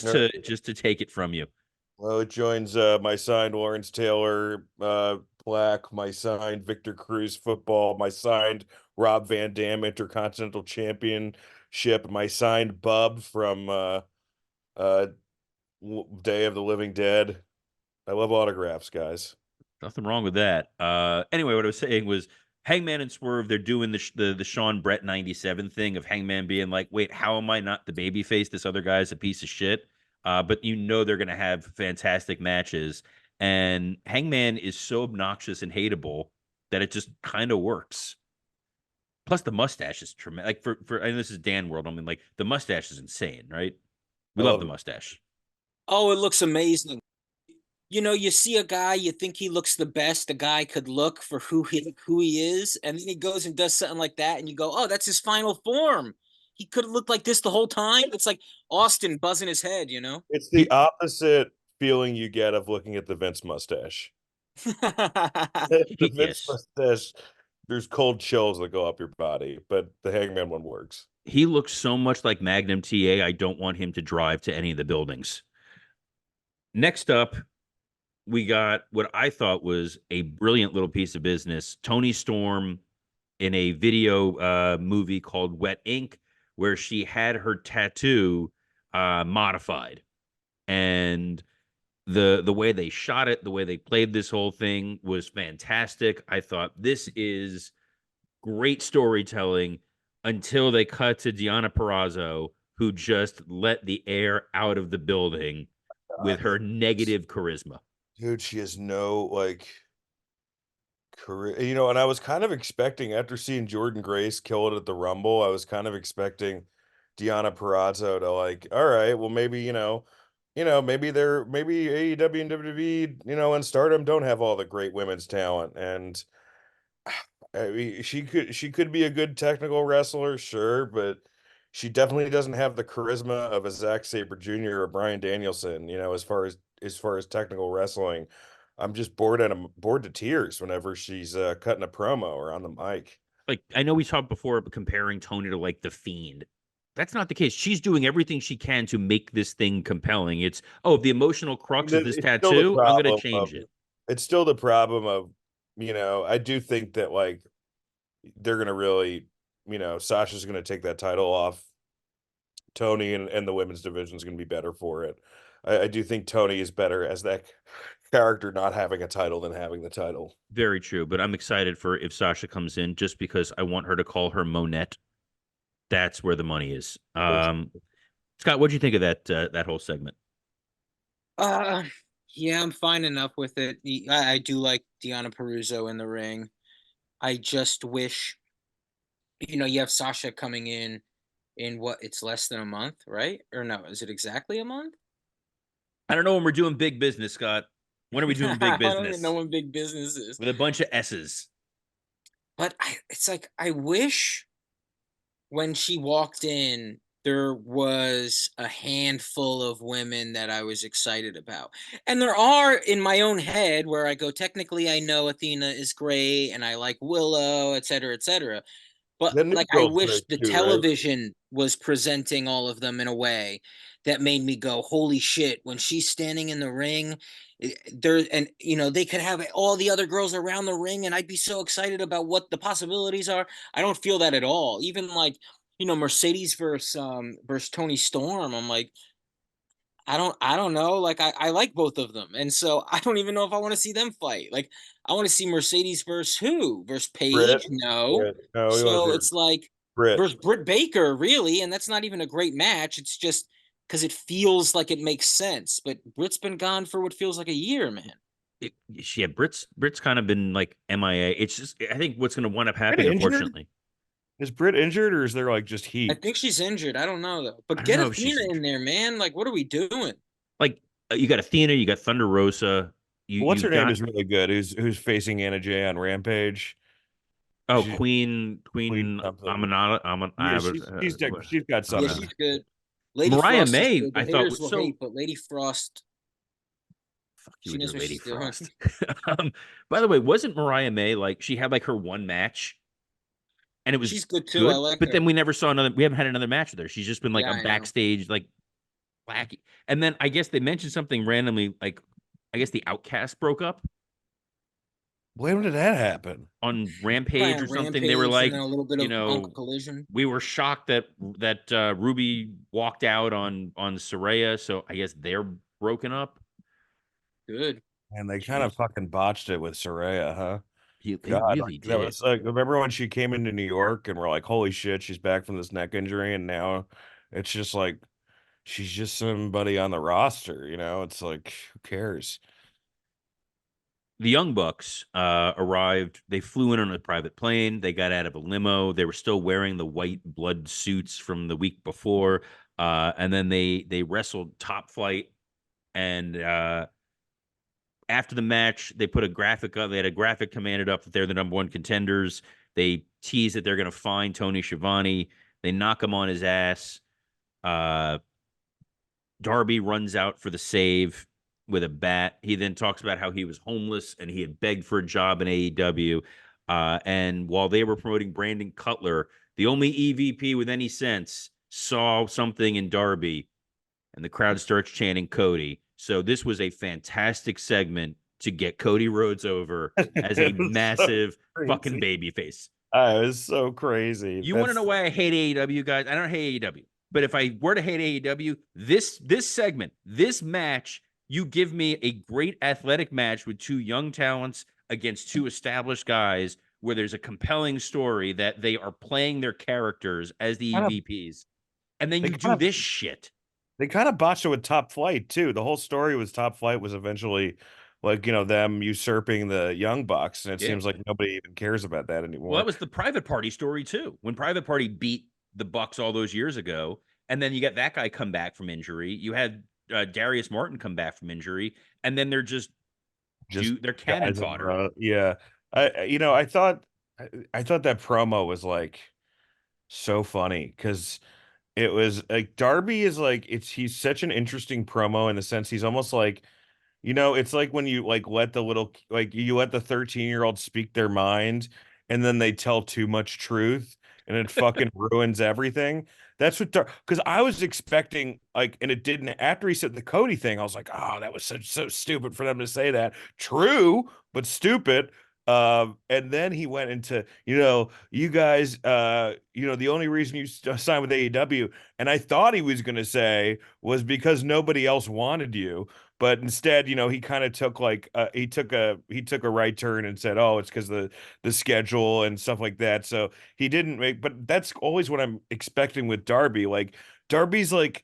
Speaker 2: All right.
Speaker 1: just to take it from you.
Speaker 2: Well, it joins my signed Lawrence Taylor plaque, my signed Victor Cruz football, my signed Rob Van Dam Intercontinental Championship, my signed Bub from uh Day of the Living Dead. I love autographs, guys.
Speaker 1: Nothing wrong with that. Anyway, what I was saying was Hangman and Swerve, they're doing the Sean Brett 97 thing of Hangman being like, wait, how am I not the babyface? This other guy's a piece of shit. But you know they're gonna have fantastic matches. And Hangman is so obnoxious and hateable that it just kind of works. Plus the mustache is tremendous. Like for and this is Dan World. I mean, like the mustache is insane, right? We
Speaker 2: I
Speaker 1: love
Speaker 2: love
Speaker 1: the
Speaker 2: it.
Speaker 1: mustache.
Speaker 3: Oh, it looks amazing. You know, you see a guy, you think he looks the best a guy could look for who he is, and then he goes and does something like that, and you go, "Oh, that's his final form. He could have looked like this the whole time." It's like Austin buzzing his head, you know.
Speaker 2: It's the
Speaker 1: He
Speaker 2: opposite feeling you get of looking at the Vince mustache. The Vince
Speaker 1: yes.
Speaker 2: mustache, there's cold chills that go up your body, but the Hangman one works.
Speaker 1: He looks so much like Magnum TA. I don't want him to drive to any of the buildings. Next up, we got what I thought was a brilliant little piece of business. Tony Storm in a video movie called Wet Ink, where she had her tattoo modified. And the way they shot it, the way they played this whole thing was fantastic. I thought this is great storytelling until they cut to Deonna Purrazzo, who just let the air out of the building with her negative charisma.
Speaker 2: Dude, she has no like career, you know, and I was kind of expecting after seeing Jordan Grace kill it at the Rumble, I was kind of expecting Deonna Purrazzo to like, all right, well maybe, maybe maybe AEW and WWE, and Stardom don't have all the great women's talent. And I mean, she could be a good technical wrestler, sure, but she definitely doesn't have the charisma of a Zack Sabre Jr. or Brian Danielson, as far as technical wrestling. I'm just bored to tears whenever she's cutting a promo or on the mic.
Speaker 1: Like I know we talked before comparing Tony to like the Fiend. That's not the case. She's doing everything she can to make this thing compelling. It's oh, the emotional crux is this
Speaker 2: It's still the
Speaker 1: tattoo. I'm going to
Speaker 2: problem of
Speaker 1: change it.
Speaker 2: it's still the problem of, I do think that like they're gonna really, Sasha's gonna take that title off Tony, and the women's division is going to be better for it. I do think Tony is better as that character not having a title than having the title.
Speaker 1: Very true, but I'm excited for if Sasha comes in just because I want her to call her Monette. That's where the money is. Scott, what do you think of that whole segment?
Speaker 3: Uh, yeah, I'm fine enough with it. I do like Deonna Purrazzo in the ring. I just wish, you have Sasha coming in what, it's less than a month, right? Or no, is it exactly a month?
Speaker 1: I don't know when we're doing big business, Scott. When are we doing big
Speaker 3: I don't even know
Speaker 1: business?
Speaker 3: when big business is.
Speaker 1: With a bunch of S's.
Speaker 3: But it's like I wish when she walked in, there was a handful of women that I was excited about. And there are in my own head where I go, technically, I know Athena is great and I like Willow, et cetera, et cetera. But
Speaker 2: The new
Speaker 3: like I
Speaker 2: girl's
Speaker 3: wish
Speaker 2: great
Speaker 3: the
Speaker 2: too, right?
Speaker 3: television was presenting all of them in a way that made me go, holy shit, when she's standing in the ring, there and they could have all the other girls around the ring and I'd be so excited about what the possibilities are. I don't feel that at all. Even like, Mercedes versus Tony Storm. I'm like, I don't know. Like I like both of them. And so I don't even know if I want to see them fight. Like I want to see Mercedes versus who? Versus
Speaker 2: Brit,
Speaker 3: Paige? No.
Speaker 2: Brit. No, you want
Speaker 3: So
Speaker 2: to see
Speaker 3: it's like
Speaker 2: Brit.
Speaker 3: versus Britt Baker, really, and that's not even a great match. It's just because it feels like it makes sense. But Britt's been gone for what feels like a year, man.
Speaker 1: Yeah, Britt's kind of been like MIA. It's just I think what's going to wind up
Speaker 2: Britt
Speaker 1: happening,
Speaker 2: injured?
Speaker 1: unfortunately.
Speaker 2: Is Britt injured, or is there like just
Speaker 3: I
Speaker 2: heat?
Speaker 3: think she's injured. I don't know though.
Speaker 1: I
Speaker 3: But
Speaker 1: don't
Speaker 3: get
Speaker 1: know if she's
Speaker 3: Athena in
Speaker 1: injured.
Speaker 3: there, man. Like, what are we doing?
Speaker 1: Like you got Athena, you got Thunder Rosa,
Speaker 2: What's her
Speaker 1: you've
Speaker 2: name
Speaker 1: got
Speaker 2: is really good. Who's facing Anna Jay on Rampage? She's Queen
Speaker 1: Queen
Speaker 2: something.
Speaker 1: Aminata,
Speaker 2: Yeah, she's got
Speaker 3: Yeah,
Speaker 2: something.
Speaker 3: she's good. Lady
Speaker 1: Mariah
Speaker 3: Frost is
Speaker 1: May.
Speaker 3: good. The
Speaker 1: I thought
Speaker 3: haters
Speaker 1: was
Speaker 3: will
Speaker 1: so
Speaker 3: hate, but Lady Frost,
Speaker 1: fuck you
Speaker 3: she
Speaker 1: with your
Speaker 3: knows what
Speaker 1: Lady
Speaker 3: she's doing.
Speaker 1: Frost. By the way, wasn't Mariah May like she had like her one match and it was
Speaker 3: She's good too. I
Speaker 1: good,
Speaker 3: like
Speaker 1: but
Speaker 3: her.
Speaker 1: then we never saw another. We haven't had another match with her. She's just been like
Speaker 3: Yeah,
Speaker 1: a
Speaker 3: I know.
Speaker 1: backstage like wacky. And then I guess they mentioned something randomly like I guess the Outcast broke up
Speaker 2: When did that happen?
Speaker 1: on
Speaker 3: Probably
Speaker 1: Rampage or
Speaker 3: on
Speaker 1: something. They were
Speaker 3: Rampage and
Speaker 1: like,
Speaker 3: then a little bit
Speaker 1: you
Speaker 3: of Uncle
Speaker 1: know,
Speaker 3: Collision.
Speaker 1: we were shocked that Ruby walked out on Soraya, so I guess they're broken up.
Speaker 3: Good.
Speaker 2: And they kind of
Speaker 1: Jeez,
Speaker 2: fucking botched it with Soraya, huh?
Speaker 1: they
Speaker 2: God,
Speaker 1: really
Speaker 2: like that
Speaker 1: did.
Speaker 2: was like remember when she came into New York and we're like, holy shit, she's back from this neck injury, and now it's just like she's just somebody on the roster, you know? It's like, who cares?
Speaker 1: The Young Bucks arrived. They flew in on a private plane. They got out of a limo. They were still wearing the white blood suits from the week before, and then they wrestled Top Flight. And after the match, they put a graphic up. They had a graphic commanded up that they're the number one contenders. They tease that they're going to find Tony Schiavone. They knock him on his ass. Uh, Darby runs out for the save with a bat. He then talks about how he was homeless and he had begged for a job in AEW. And while they were promoting Brandon Cutler, the only EVP with any sense saw something in Darby, and the crowd starts chanting Cody. So this was a fantastic segment to get Cody Rhodes over as a
Speaker 2: It was so
Speaker 1: massive fucking
Speaker 2: crazy.
Speaker 1: baby face.
Speaker 2: It was so crazy.
Speaker 1: You want to know
Speaker 2: That's
Speaker 1: why I hate AEW, guys? I don't hate AEW, but if I were to hate AEW, this segment, this match, you give me a great athletic match with two young talents against two established guys, where there's a compelling story that they are playing their characters as the
Speaker 2: kind of
Speaker 1: EVPs, and then
Speaker 2: they
Speaker 1: you do
Speaker 2: kind of
Speaker 1: this shit.
Speaker 2: they kind of botched it with Top Flight too. The whole story was Top Flight was eventually like, them usurping the Young Bucks, and it
Speaker 1: Yeah.
Speaker 2: seems like nobody even cares about that
Speaker 1: Well, that
Speaker 2: anymore.
Speaker 1: was the Private Party story too. When Private Party beat the Bucks all those years ago, and then you get that guy come back from injury. You had Darius Martin come back from injury, and then they're just
Speaker 2: Just
Speaker 1: they're cannon
Speaker 2: guys in a
Speaker 1: fodder.
Speaker 2: row. Yeah. I thought that promo was like so funny because it was like Darby is like he's such an interesting promo in the sense he's almost like, it's like when you like let the little like you let the 13-year-old speak their mind and then they tell too much truth and it fucking ruins everything. That's what because I was expecting like, and it didn't. After he said the Cody thing, I was like, oh, that was so stupid for them to say that. True, but stupid. And then he went into, you guys, the only reason you signed with AEW, and I thought he was going to say was because nobody else wanted you, but instead, he kind of took like he took a right turn and said, "Oh, it's because the schedule and stuff like that." So he didn't make. But that's always what I'm expecting with Darby. Like Darby's like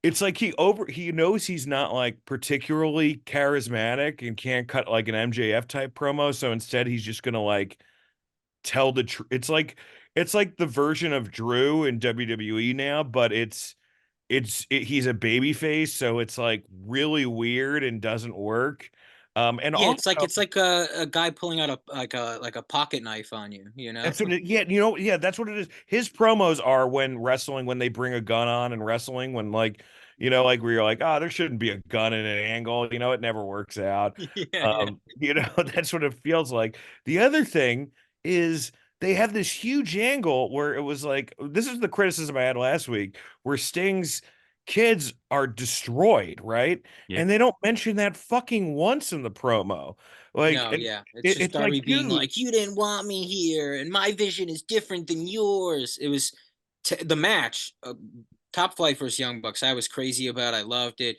Speaker 2: it's like he knows he's not like particularly charismatic and can't cut like an MJF type promo. So instead, he's just gonna like tell the truth. It's like the version of Drew in WWE now, but he's a baby face, so it's like really weird and doesn't work. And
Speaker 3: Yeah,
Speaker 2: also
Speaker 3: it's like a guy pulling out a pocket knife on you, you know?
Speaker 2: that's what yeah, that's what it is. His promos are when wrestling, when they bring a gun on and wrestling, when like, like where you're like, oh, there shouldn't be a gun in an angle, it never works out.
Speaker 3: Yeah, yeah.
Speaker 2: That's what it feels like. The other thing is they have this huge angle where it was like, this is the criticism I had last week, where Sting's kids are destroyed, right?
Speaker 1: Yeah.
Speaker 2: And they don't mention that fucking once in the promo. Like
Speaker 3: No, yeah. It's just
Speaker 2: it's like,
Speaker 3: Darby being
Speaker 2: dude,
Speaker 3: like, "You didn't want me here, and my vision is different than yours." It was the match, Top Flight versus Young Bucks. I was crazy about. I loved it.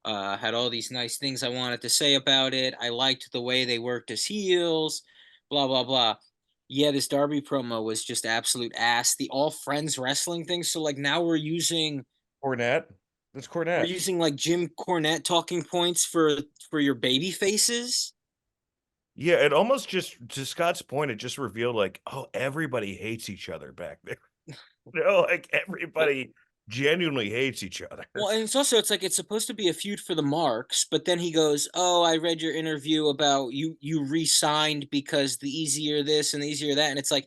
Speaker 3: Had all these nice things I wanted to say about it. I liked the way they worked as heels. Blah blah blah. Yeah, this Darby promo was just absolute ass. The all friends wrestling thing. So like now we're using
Speaker 2: Cornette. That's
Speaker 3: We're
Speaker 2: Cornette.
Speaker 3: using like Jim Cornette talking points for your baby faces.
Speaker 2: Yeah, it almost just to Scott's point, it just revealed like, oh, everybody hates each other back there. Like everybody genuinely hates each other.
Speaker 3: Well, and it's like it's supposed to be a feud for the marks, but then he goes, "Oh, I read your interview about you re-signed because the easier this and the easier that." And it's like,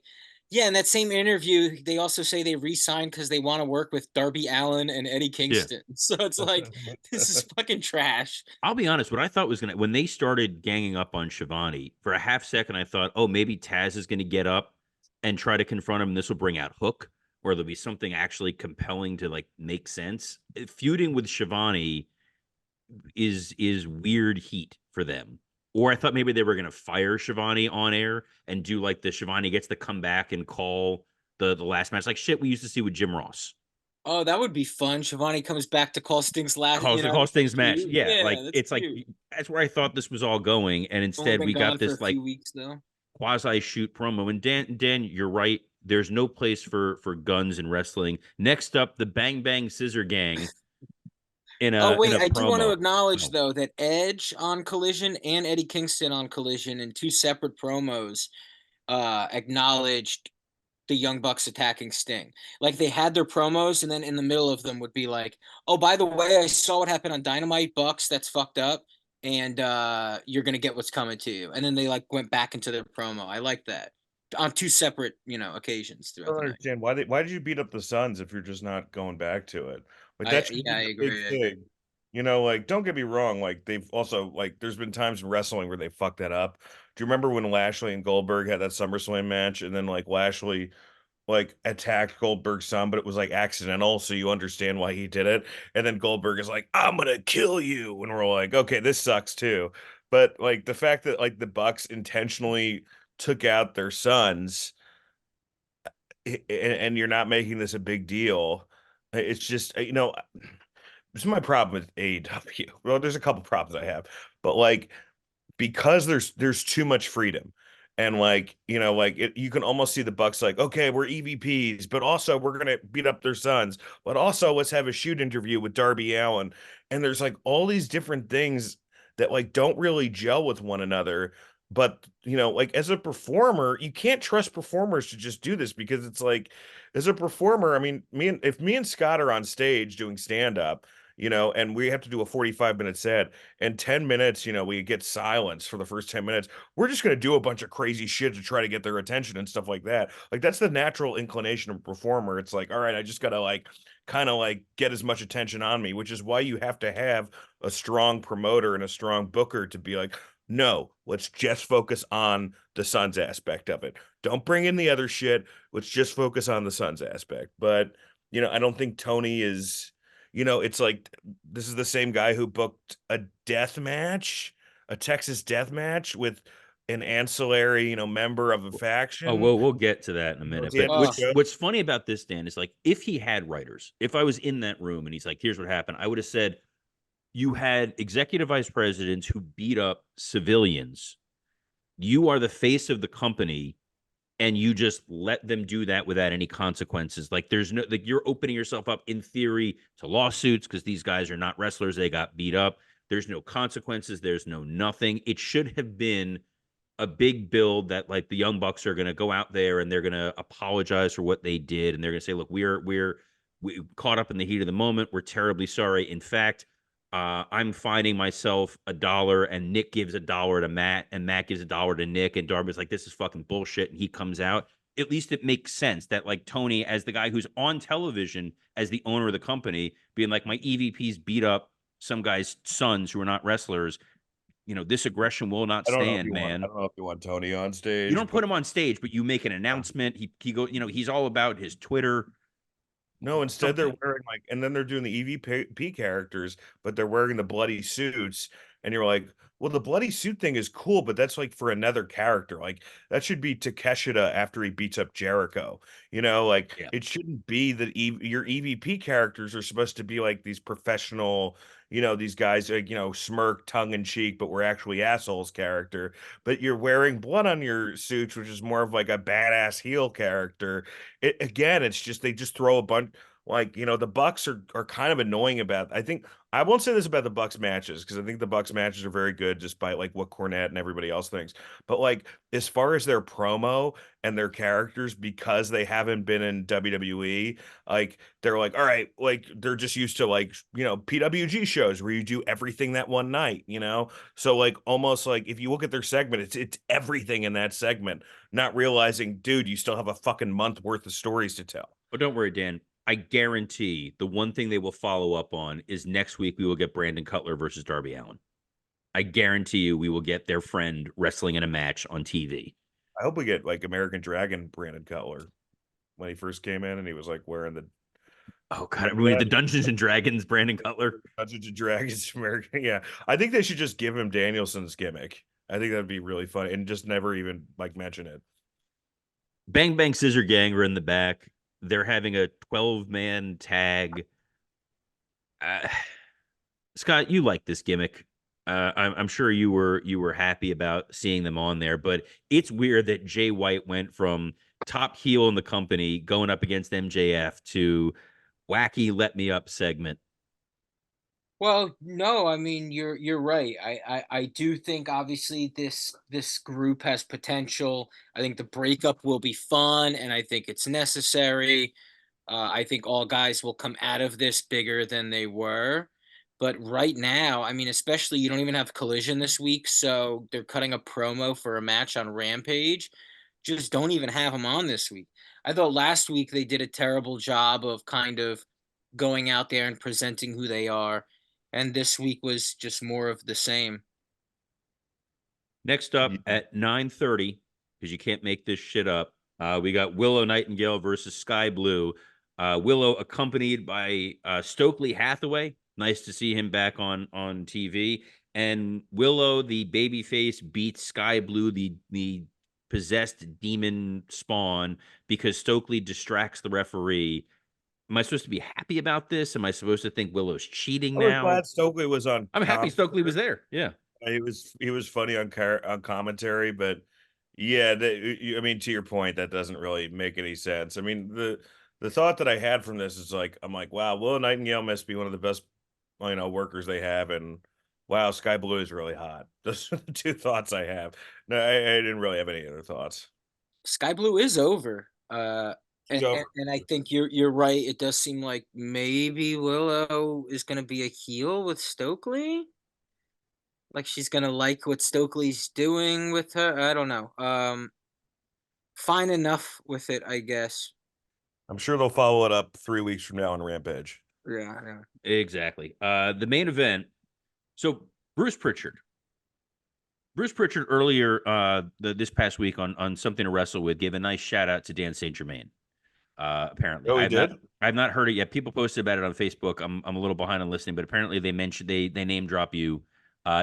Speaker 3: yeah, in that same interview, they also say they re-signed because they want to work with Darby Allin and Eddie
Speaker 1: Yeah.
Speaker 3: Kingston. So it's like this is fucking trash.
Speaker 1: I'll be honest. What I thought was gonna when they started ganging up on Shivani for a half second, I thought, oh, maybe Taz is gonna get up and try to confront him. And this will bring out Hook, or there'll be something actually compelling to like make sense. Feuding with Shivani is weird heat for them. Or I thought maybe they were gonna fire Shivani on air and do like the Shivani gets to come back and call the last match, like shit we used to see with Jim Ross.
Speaker 3: Oh, that would be fun. Shivani comes back to call Sting's last,
Speaker 1: Calls the call Sting's match.
Speaker 3: feud.
Speaker 1: Yeah,
Speaker 3: Yeah,
Speaker 1: like
Speaker 3: that's
Speaker 1: it's like
Speaker 3: cute.
Speaker 1: that's where I thought this was all going, and
Speaker 3: Only
Speaker 1: instead
Speaker 3: been
Speaker 1: we got
Speaker 3: gone for a
Speaker 1: this like
Speaker 3: few weeks though.
Speaker 1: quasi shoot promo. And Dan, you're right. There's no place for guns in wrestling. Next up, the Bang Bang Scissor Gang
Speaker 3: Oh
Speaker 1: in
Speaker 3: wait,
Speaker 1: a
Speaker 3: I do want to
Speaker 1: promo.
Speaker 3: acknowledge
Speaker 1: Oh,
Speaker 3: though that Edge on Collision and Eddie Kingston on Collision in two separate promos acknowledged the Young Bucks attacking Sting. Like they had their promos and then in the middle of them would be like, "Oh, by the way, I saw what happened on Dynamite, Bucks, that's fucked up and you're going to get what's coming to you." And then they like went back into their promo. I like that. On two separate, occasions
Speaker 2: I
Speaker 3: throughout
Speaker 2: don't
Speaker 3: the night.
Speaker 2: understand why did you beat up the Suns if you're just not going back to it? Like
Speaker 3: I
Speaker 2: that should
Speaker 3: yeah,
Speaker 2: be
Speaker 3: I
Speaker 2: the big
Speaker 3: agree. I agree.
Speaker 2: thing. Like don't get me wrong, like they've also like there's been times in wrestling where they fucked that up. Do you remember when Lashley and Goldberg had that SummerSlam match and then like Lashley like attacked Goldberg's son, but it was like accidental, so you understand why he did it. And then Goldberg is like, "I'm gonna kill you," and we're like, "Okay, this sucks too." But like the fact that like the Bucks intentionally took out their sons, and you're not making this a big deal, it's just this is my problem with AEW. Well, there's a couple problems I have, but like because there's too much freedom and like like you can almost see the Bucks like, okay, we're EVPs but also we're gonna beat up their sons, but also let's have a shoot interview with Darby Allin, and there's like all these different things that like don't really gel with one another. But like as a performer you can't trust performers to just do this, because it's like as a performer, I mean, if me and Scott are on stage doing stand up, and we have to do a 45-minute set, and 10 minutes, we get silence for the first 10 minutes. We're just going to do a bunch of crazy shit to try to get their attention and stuff like that. Like, that's the natural inclination of a performer. It's like, all right, I just got to, like, kind of like get as much attention on me, which is why you have to have a strong promoter and a strong booker to be like, no, let's just focus on the Suns aspect of it. Don't bring in the other shit. Let's just focus on the Suns aspect. But, I don't think Tony is. It's like this is the same guy who booked a death match, a Texas death match with an ancillary, member of a
Speaker 1: oh,
Speaker 2: faction.
Speaker 1: we'll get to that in a
Speaker 2: At
Speaker 1: minute.
Speaker 2: the
Speaker 1: But
Speaker 2: end of the
Speaker 3: Oh,
Speaker 2: show.
Speaker 1: what's funny about this, Dan, is like if he had writers, if I was in that room and he's like, here's what happened, I would have said, you had executive vice presidents who beat up civilians. You are the face of the company and you just let them do that without any consequences. Like there's no like you're opening yourself up in theory to lawsuits because these guys are not wrestlers. They got beat up. There's no consequences. There's no nothing. It should have been a big build that like the Young Bucks are going to go out there and they're going to apologize for what they did and they're going to say, look, we caught up in the heat of the moment. We're terribly sorry. In fact, I'm finding myself $1, and Nick gives $1 to Matt, and Matt gives $1 to Nick, and Darby's like, this is fucking bullshit, and he comes out. At least it makes sense that like Tony, as the guy who's on television as the owner of the company, being like, my EVPs beat up some guy's sons who are not wrestlers. This aggression will not stand,
Speaker 2: I
Speaker 1: man.
Speaker 2: don't know if you want Tony on
Speaker 1: You
Speaker 2: stage,
Speaker 1: don't put
Speaker 2: but
Speaker 1: him on stage, but you make an announcement. He go, he's all about his Twitter,
Speaker 2: no, instead they're
Speaker 1: something.
Speaker 2: wearing like, and then they're doing the EVP characters, but they're wearing the bloody suits. And you're like, well, the bloody suit thing is cool, but that's like for another character. Like that should be Takeshita after he beats up Jericho. Like
Speaker 1: Yeah.
Speaker 2: it shouldn't be that your EVP characters are supposed to be like these professional, these guys like, smirk tongue in cheek, but we're actually assholes character. But you're wearing blood on your suits, which is more of like a badass heel character. Again, it's just they just throw a bunch. like, the Bucks are kind of annoying about. I think I won't say this about the Bucks matches because I think the Bucks matches are very good, despite like what Cornette and everybody else thinks. But like as far as their promo and their characters, because they haven't been in WWE, like they're like, all right, like they're just used to like PWG shows where you do everything that one night, So like almost like if you look at their segment, it's everything in that segment, not realizing, dude, you still have a fucking month worth of stories to tell.
Speaker 1: But don't worry, Dan. I guarantee the one thing they will follow up on is next week we will get Brandon Cutler versus Darby Allin. I guarantee you we will get their friend wrestling in a match on TV.
Speaker 2: I hope we get like American Dragon Brandon Cutler when he first came in and he was like wearing the
Speaker 1: Oh God,
Speaker 2: remember
Speaker 1: the
Speaker 2: that?
Speaker 1: Dungeons and Dragons Brandon Cutler.
Speaker 2: Dungeons and Dragons American. Yeah. I think they should just give him Danielson's gimmick. I think that'd be really funny and just never even like mention it.
Speaker 1: Bang Bang Scissor Gang are in the back. They're having a 12-man tag. Uh, Scott, you like this gimmick. I'm sure you were happy about seeing them on there, but it's weird that Jay White went from top heel in the company going up against MJF to wacky let me up segment.
Speaker 3: Well, no, I mean you're right. I do think obviously this group has potential. I think the breakup will be fun, and I think it's necessary. I think all guys will come out of this bigger than they were. But right now, I mean, especially you don't even have Collision this week, so they're cutting a promo for a match on Rampage. Just don't even have them on this week. I thought last week they did a terrible job of kind of going out there and presenting who they are, and this week was just more of the same.
Speaker 1: Next up
Speaker 2: Yeah.
Speaker 1: at 9:30, because you can't make this shit up, we got Willow Nightingale versus Sky Blue. Willow accompanied by Stokely Hathaway. Nice to see him back on TV. And Willow, the babyface, beats Sky Blue, the possessed demon spawn, because Stokely distracts the referee. Am I supposed to be happy about this? Am I supposed to think Willow's cheating
Speaker 2: I was
Speaker 1: now?
Speaker 2: glad Stokely was on
Speaker 1: I'm happy Stokely was
Speaker 2: commentary.
Speaker 1: there. Yeah.
Speaker 2: He was funny on commentary, but yeah, I mean, to your point, that doesn't really make any sense. I mean, the thought that I had from this is like, I'm like, wow, Willow Nightingale must be one of the best, workers they have, and wow, Sky Blue is really hot. Those are the two thoughts I have. No, I didn't really have any other thoughts.
Speaker 3: Sky Blue is over.
Speaker 2: She's over.
Speaker 3: And I think you're right. It does seem like maybe Willow is going to be a heel with Stokely. Like she's going to like what Stokely's doing with her. I don't know. Fine enough with it, I guess.
Speaker 2: I'm sure they'll follow it up 3 weeks from now on Rampage.
Speaker 3: Yeah, yeah.
Speaker 1: Exactly. The main event. So Bruce Pritchard. Bruce Pritchard earlier this past week on Something to Wrestle With gave a nice shout out to Dan St. Germain. Apparently,
Speaker 2: Oh, he did?
Speaker 1: I've not heard it yet. People posted about it on Facebook. I'm a little behind on listening, but apparently they mentioned they name drop you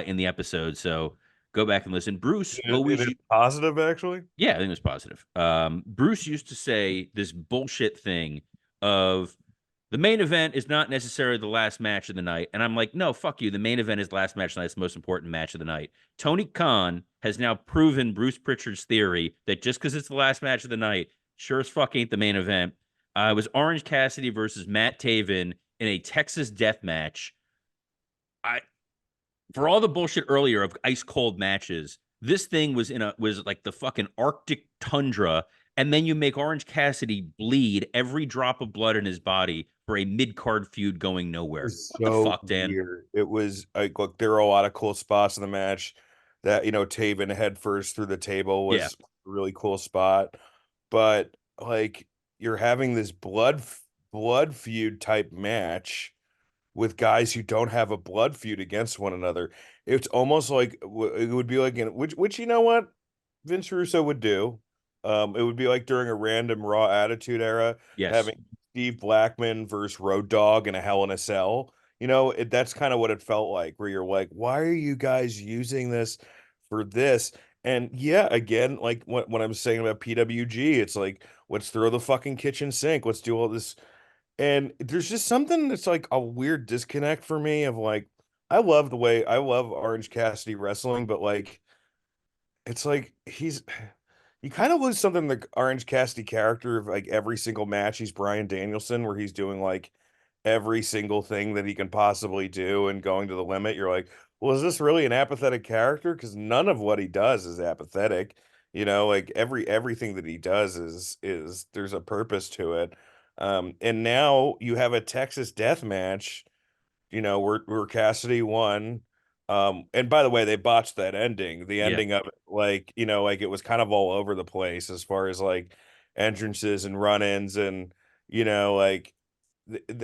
Speaker 1: in the episode. So go back and listen. Bruce
Speaker 2: It
Speaker 1: always
Speaker 2: is positive, actually.
Speaker 1: Yeah, I think it was positive. Bruce used to say this bullshit thing of the main event is not necessarily the last match of the night. And I'm like, no, fuck you. The main event is the last match of the night. It's the most important match of the night. Tony Khan has now proven Bruce Pritchard's theory that just because it's the last match of the night, sure as fuck ain't the main event. It was Orange Cassidy versus Matt Taven in a Texas death match. I For all the bullshit earlier of ice cold matches, this thing was like the fucking Arctic tundra, and then you make Orange Cassidy bleed every drop of blood in his body for a mid card feud going nowhere.
Speaker 2: Was
Speaker 1: What the
Speaker 2: so
Speaker 1: fuck, Dan?
Speaker 2: weird. It was like, look, there were a lot of cool spots in the match. That Taven head first through the table
Speaker 1: Yeah,
Speaker 2: was a really cool spot, but like you're having this blood feud type match with guys who don't have a blood feud against one another. It's almost like it would be like which you know what Vince Russo would do. It would be like during a random Raw Attitude Era
Speaker 1: yes.
Speaker 2: having Steve Blackman versus Road Dogg in a Hell in a Cell. That's kind of what it felt like, where you're like, why are you guys using this for this? And yeah, again, like what I'm saying about PWG, it's like, let's throw the fucking kitchen sink. Let's do all this. And there's just something that's like a weird disconnect for me of like, I love Orange Cassidy wrestling, but like, it's like you kind of lose something the Orange Cassidy character of like every single match he's Bryan Danielson, where he's doing like every single thing that he can possibly do and going to the limit. You're like, well, is this really an apathetic character? Because none of what he does is apathetic. Like everything that he does is there's a purpose to it. And now you have a Texas death match, where Cassidy won. And by the way, they botched that ending. The
Speaker 1: Yeah.
Speaker 2: ending of it, like, like it was kind of all over the place as far as like entrances and run-ins and, like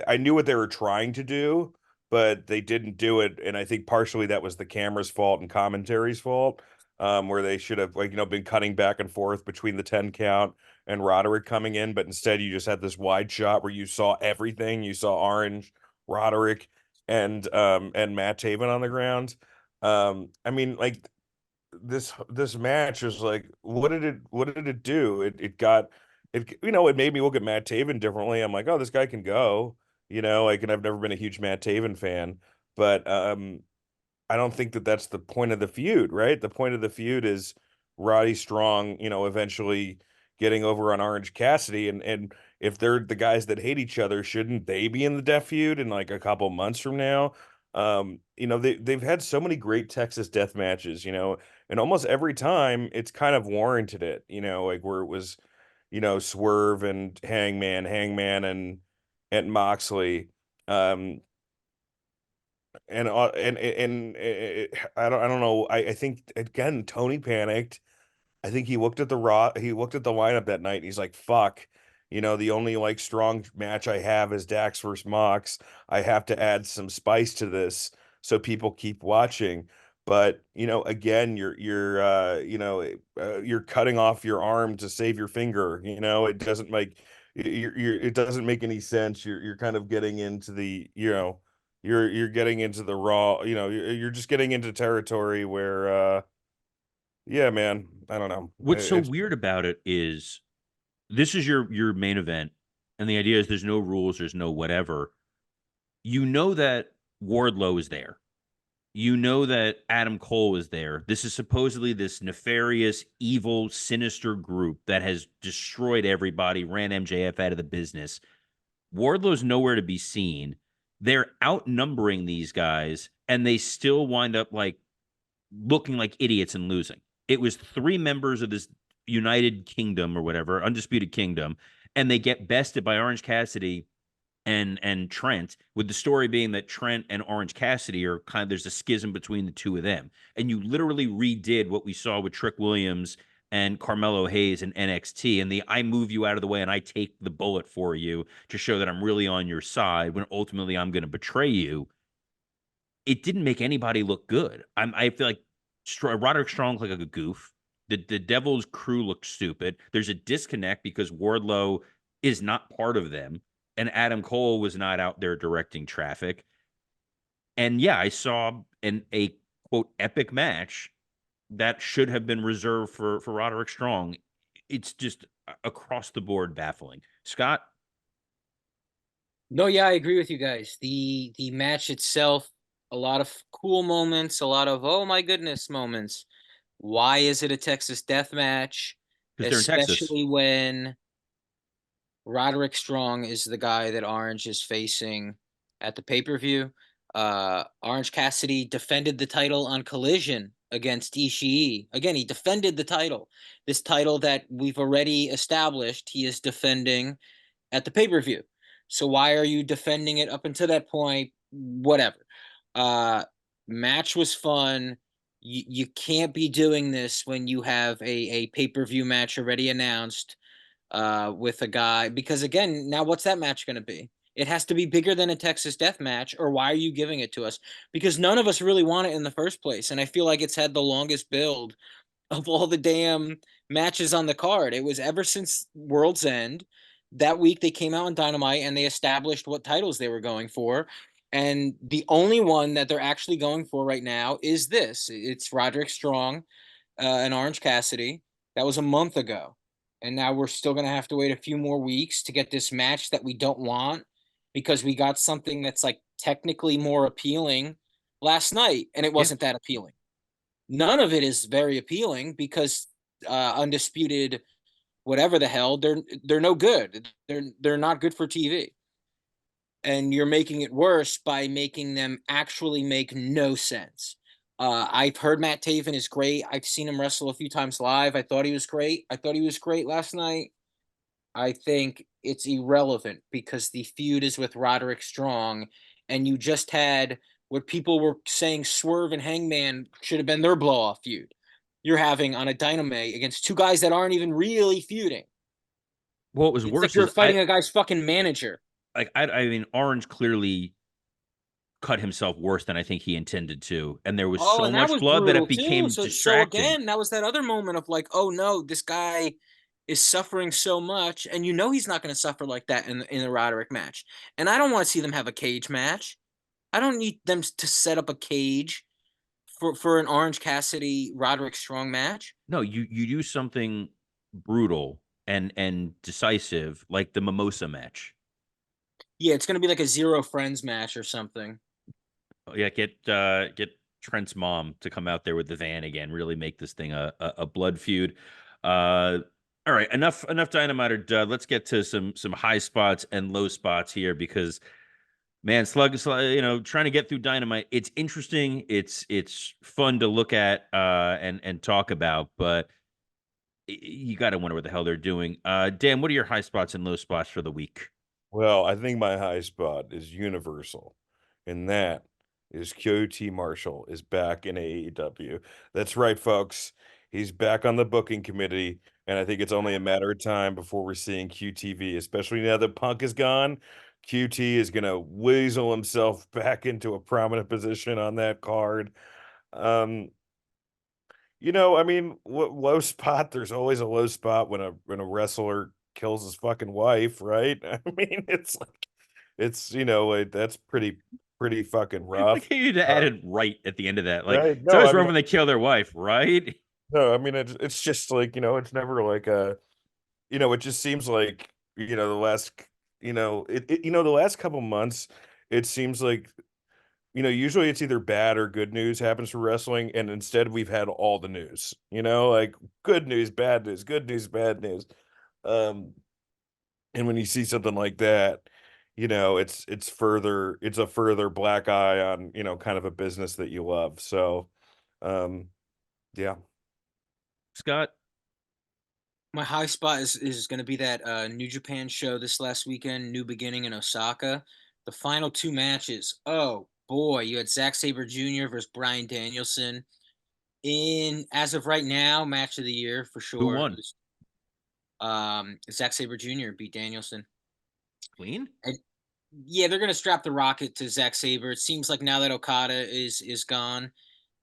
Speaker 2: I knew what they were trying to do, but they didn't do it. And I think partially that was the camera's fault and commentary's fault, where they should have like, been cutting back and forth between the 10 count and Roderick coming in, but instead you just had this wide shot where you saw everything. You saw Orange, Roderick, and Matt Taven on the ground. I mean, like this match was like, what did it do? It made me look at Matt Taven differently. I'm like, oh, this guy can go, like, and I've never been a huge Matt Taven fan, but I don't think that that's the point of the feud, right? The point of the feud is Roddy Strong, eventually getting over on Orange Cassidy, and if they're the guys that hate each other, shouldn't they be in the death feud in like a couple months from now? They've had so many great Texas death matches, and almost every time it's kind of warranted it, like where it was, Swerve and Hangman and Moxley. Um, I don't know. I think again Tony panicked. I think he looked at the lineup that night and he's like, fuck, the only like strong match I have is Dax versus Mox. I have to add some spice to this so people keep watching. But, again, you're cutting off your arm to save your finger. It doesn't make it doesn't make any sense. You're kind of getting into the, you're getting into the raw, you're just getting into territory where yeah, man. I don't know.
Speaker 1: What's so
Speaker 2: It's
Speaker 1: weird about it is this is your main event, and the idea is there's no rules, there's no whatever. You know that Wardlow is there. You know that Adam Cole is there. This is supposedly this nefarious, evil, sinister group that has destroyed everybody, ran MJF out of the business. Wardlow's nowhere to be seen. They're outnumbering these guys, and they still wind up like looking like idiots and losing. It was three members of this United Kingdom or whatever, Undisputed Kingdom, and they get bested by Orange Cassidy and Trent, with the story being that Trent and Orange Cassidy are kind of, there's a schism between the two of them. And you literally redid what we saw with Trick Williams and Carmelo Hayes in NXT, and the I move you out of the way and I take the bullet for you to show that I'm really on your side when ultimately I'm going to betray you. It didn't make anybody look good. I feel like Roderick Strong looked like a goof. The Devil's crew looked stupid. There's a disconnect because Wardlow is not part of them, and Adam Cole was not out there directing traffic. And yeah, I saw a quote epic match that should have been reserved for Roderick Strong. It's just across the board baffling. Scott,
Speaker 3: No, yeah, I agree with you guys. The match itself, a lot of cool moments, a lot of oh my goodness moments. Why is it a Texas death match?
Speaker 1: because they're in Texas.
Speaker 3: Especially when Roderick Strong is the guy that Orange is facing at the pay-per-view. Orange Cassidy defended the title on Collision against Ishii. Again, he defended the title. This title that we've already established he is defending at the pay-per-view. So why are you defending it up until that point? Whatever. Uh Match was fun. You can't be doing this when you have a pay-per-view match already announced with a guy, because again, now what's that match going to be? It has to be bigger than a Texas death match, or why are you giving it to us? Because none of us really want it in the first place, and I feel like it's had the longest build of all the damn matches on the card. It was ever since World's End. That week they came out on Dynamite and they established what titles they were going for. And the only one that they're actually going for right now is this. It's Roderick Strong and Orange Cassidy. That was a month ago. And now we're still going to have to wait a few more weeks to get this match that we don't want, because we got something that's like technically more appealing last night and it
Speaker 1: Yeah.
Speaker 3: wasn't that appealing. None of it is very appealing because undisputed whatever the hell, they're no good. They're not good for TV. And you're making it worse by making them actually make no sense. I've heard Matt Taven is great. I've seen him wrestle a few times live. I thought he was great. I thought he was great last night. I think it's irrelevant because the feud is with Roderick Strong, and you just had what people were saying Swerve and Hangman should have been their blow-off feud. You're having on a Dynamite against two guys that aren't even really feuding.
Speaker 1: What was
Speaker 3: It's like
Speaker 1: worse
Speaker 3: you're
Speaker 1: is
Speaker 3: fighting a guy's fucking manager.
Speaker 1: I mean, Orange clearly cut himself worse than I think he intended to, and there was
Speaker 3: Oh,
Speaker 1: so
Speaker 3: and that
Speaker 1: much
Speaker 3: was
Speaker 1: blood that
Speaker 3: brutal
Speaker 1: it
Speaker 3: too.
Speaker 1: became
Speaker 3: So
Speaker 1: distracting.
Speaker 3: again, that was that other moment of like, oh no, this guy is suffering so much, and you know he's not going to suffer like that in the Roderick match. And I don't want to see them have a cage match. I don't need them to set up a cage for an Orange Cassidy Roderick Strong match.
Speaker 1: No, you do something brutal and decisive like the Mimosa match.
Speaker 3: Yeah, it's going to be like a Zero Friends match or something.
Speaker 1: Yeah, get Trent's mom to come out there with the van again. Really make this thing a blood feud. All right, enough Dynamite or dud. Let's get to some high spots and low spots here because man, trying to get through Dynamite. It's interesting. It's fun to look at and talk about, but you got to wonder what the hell they're doing. Dan, what are your high spots and low spots for the week?
Speaker 2: Well, I think my high spot is Universal, and that is QT Marshall is back in AEW. That's right, folks. He's back on the booking committee, and I think it's only a matter of time before we're seeing QTV, especially now that Punk is gone. QT is going to weasel himself back into a prominent position on that card. Um, I mean, low spot. There's always a low spot when a wrestler kills his fucking wife, right? I mean, that's pretty fucking
Speaker 1: I like
Speaker 2: rough.
Speaker 1: how you
Speaker 2: Uh,
Speaker 1: added right at the end of that. Like
Speaker 2: right?
Speaker 1: it's
Speaker 2: No,
Speaker 1: always
Speaker 2: I
Speaker 1: wrong
Speaker 2: mean,
Speaker 1: when they kill their wife, right?
Speaker 2: no, I mean it's just like it's never like it just seems like the last the last couple months it seems like usually it's either bad or good news happens for wrestling, and instead we've had all the news, like good news, bad news, good news, bad news. Um, and when you see something like that, it's a further black eye on, kind of a business that you love. So, um, yeah.
Speaker 1: Scott,
Speaker 3: My high spot is going to be that New Japan show this last weekend, New Beginning in Osaka. The final two matches. Oh boy, you had Zack Sabre Jr. versus Bryan Danielson. In as of right now, match of the year for
Speaker 1: who
Speaker 3: sure.
Speaker 1: won?
Speaker 3: Zack Sabre Jr. beat Danielson.
Speaker 1: Clean?
Speaker 3: And yeah, they're gonna strap the rocket to Zack Sabre. It seems like now that Okada is gone,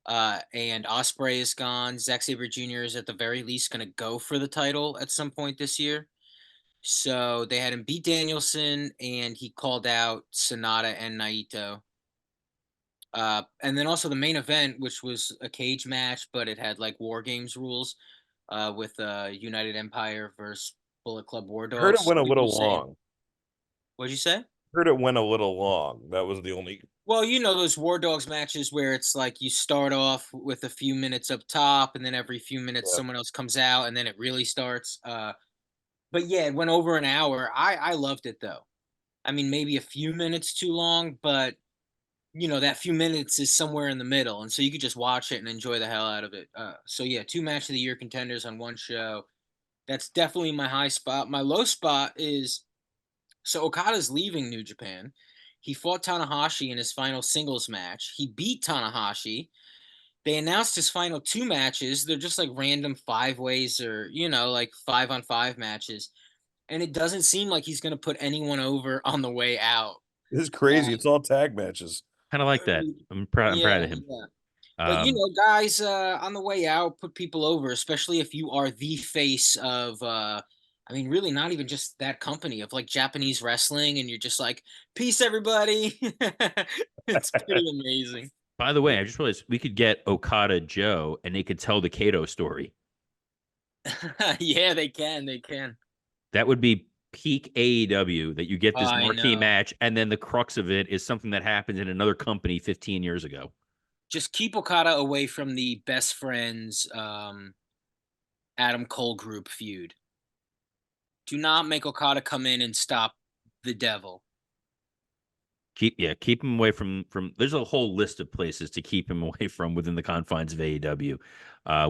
Speaker 3: and Osprey is gone, Zack Sabre Jr. is at the very least gonna go for the title at some point this year. So they had him beat Danielson, and he called out Sonata and Naito. And then also the main event, which was a cage match, but it had like War Games rules, with United Empire versus Bullet Club War
Speaker 2: Heard it
Speaker 3: Dogs.
Speaker 2: went a
Speaker 3: People
Speaker 2: little
Speaker 3: saying,
Speaker 2: long.
Speaker 3: "What'd you say?"
Speaker 2: Heard it went a little long. That was the only.
Speaker 3: Well, you know those War Dogs matches where it's like you start off with a few minutes up top, and then every few minutes
Speaker 2: Yeah.
Speaker 3: someone else comes out, and then it really starts. But yeah, it went over an hour. I loved it though. I mean, maybe a few minutes too long, but that few minutes is somewhere in the middle, and so you could just watch it and enjoy the hell out of it. So yeah, two match of the year contenders on one show. That's definitely my high spot. My low spot is so Okada's leaving New Japan. He fought Tanahashi in his final singles match. He beat Tanahashi. They announced his final two matches. They're just like random five ways or, like 5-on-5 matches. And it doesn't seem like he's going to put anyone over on the way out.
Speaker 2: This is crazy. It's all tag matches.
Speaker 1: Kind of like that. I'm
Speaker 3: Yeah,
Speaker 1: proud of him.
Speaker 3: yeah. But
Speaker 1: Um,
Speaker 3: guys, on the way out, put people over, especially if you are the face of I mean, really not even just that company of like Japanese wrestling, and you're just like, peace, everybody. It's pretty amazing.
Speaker 1: by the way, I just realized we could get Okada Joe and they could tell the Kato story.
Speaker 3: Yeah, they can. They can.
Speaker 1: That would be peak AEW that you get this
Speaker 3: I
Speaker 1: marquee
Speaker 3: know.
Speaker 1: match, and then the crux of it is something that happens in another company 15 years ago.
Speaker 3: Just keep Okada away from the best friends Adam Cole group feud. Do not make Okada come in and stop the devil.
Speaker 1: Keep him away from. There's a whole list of places to keep him away from within the confines of AEW,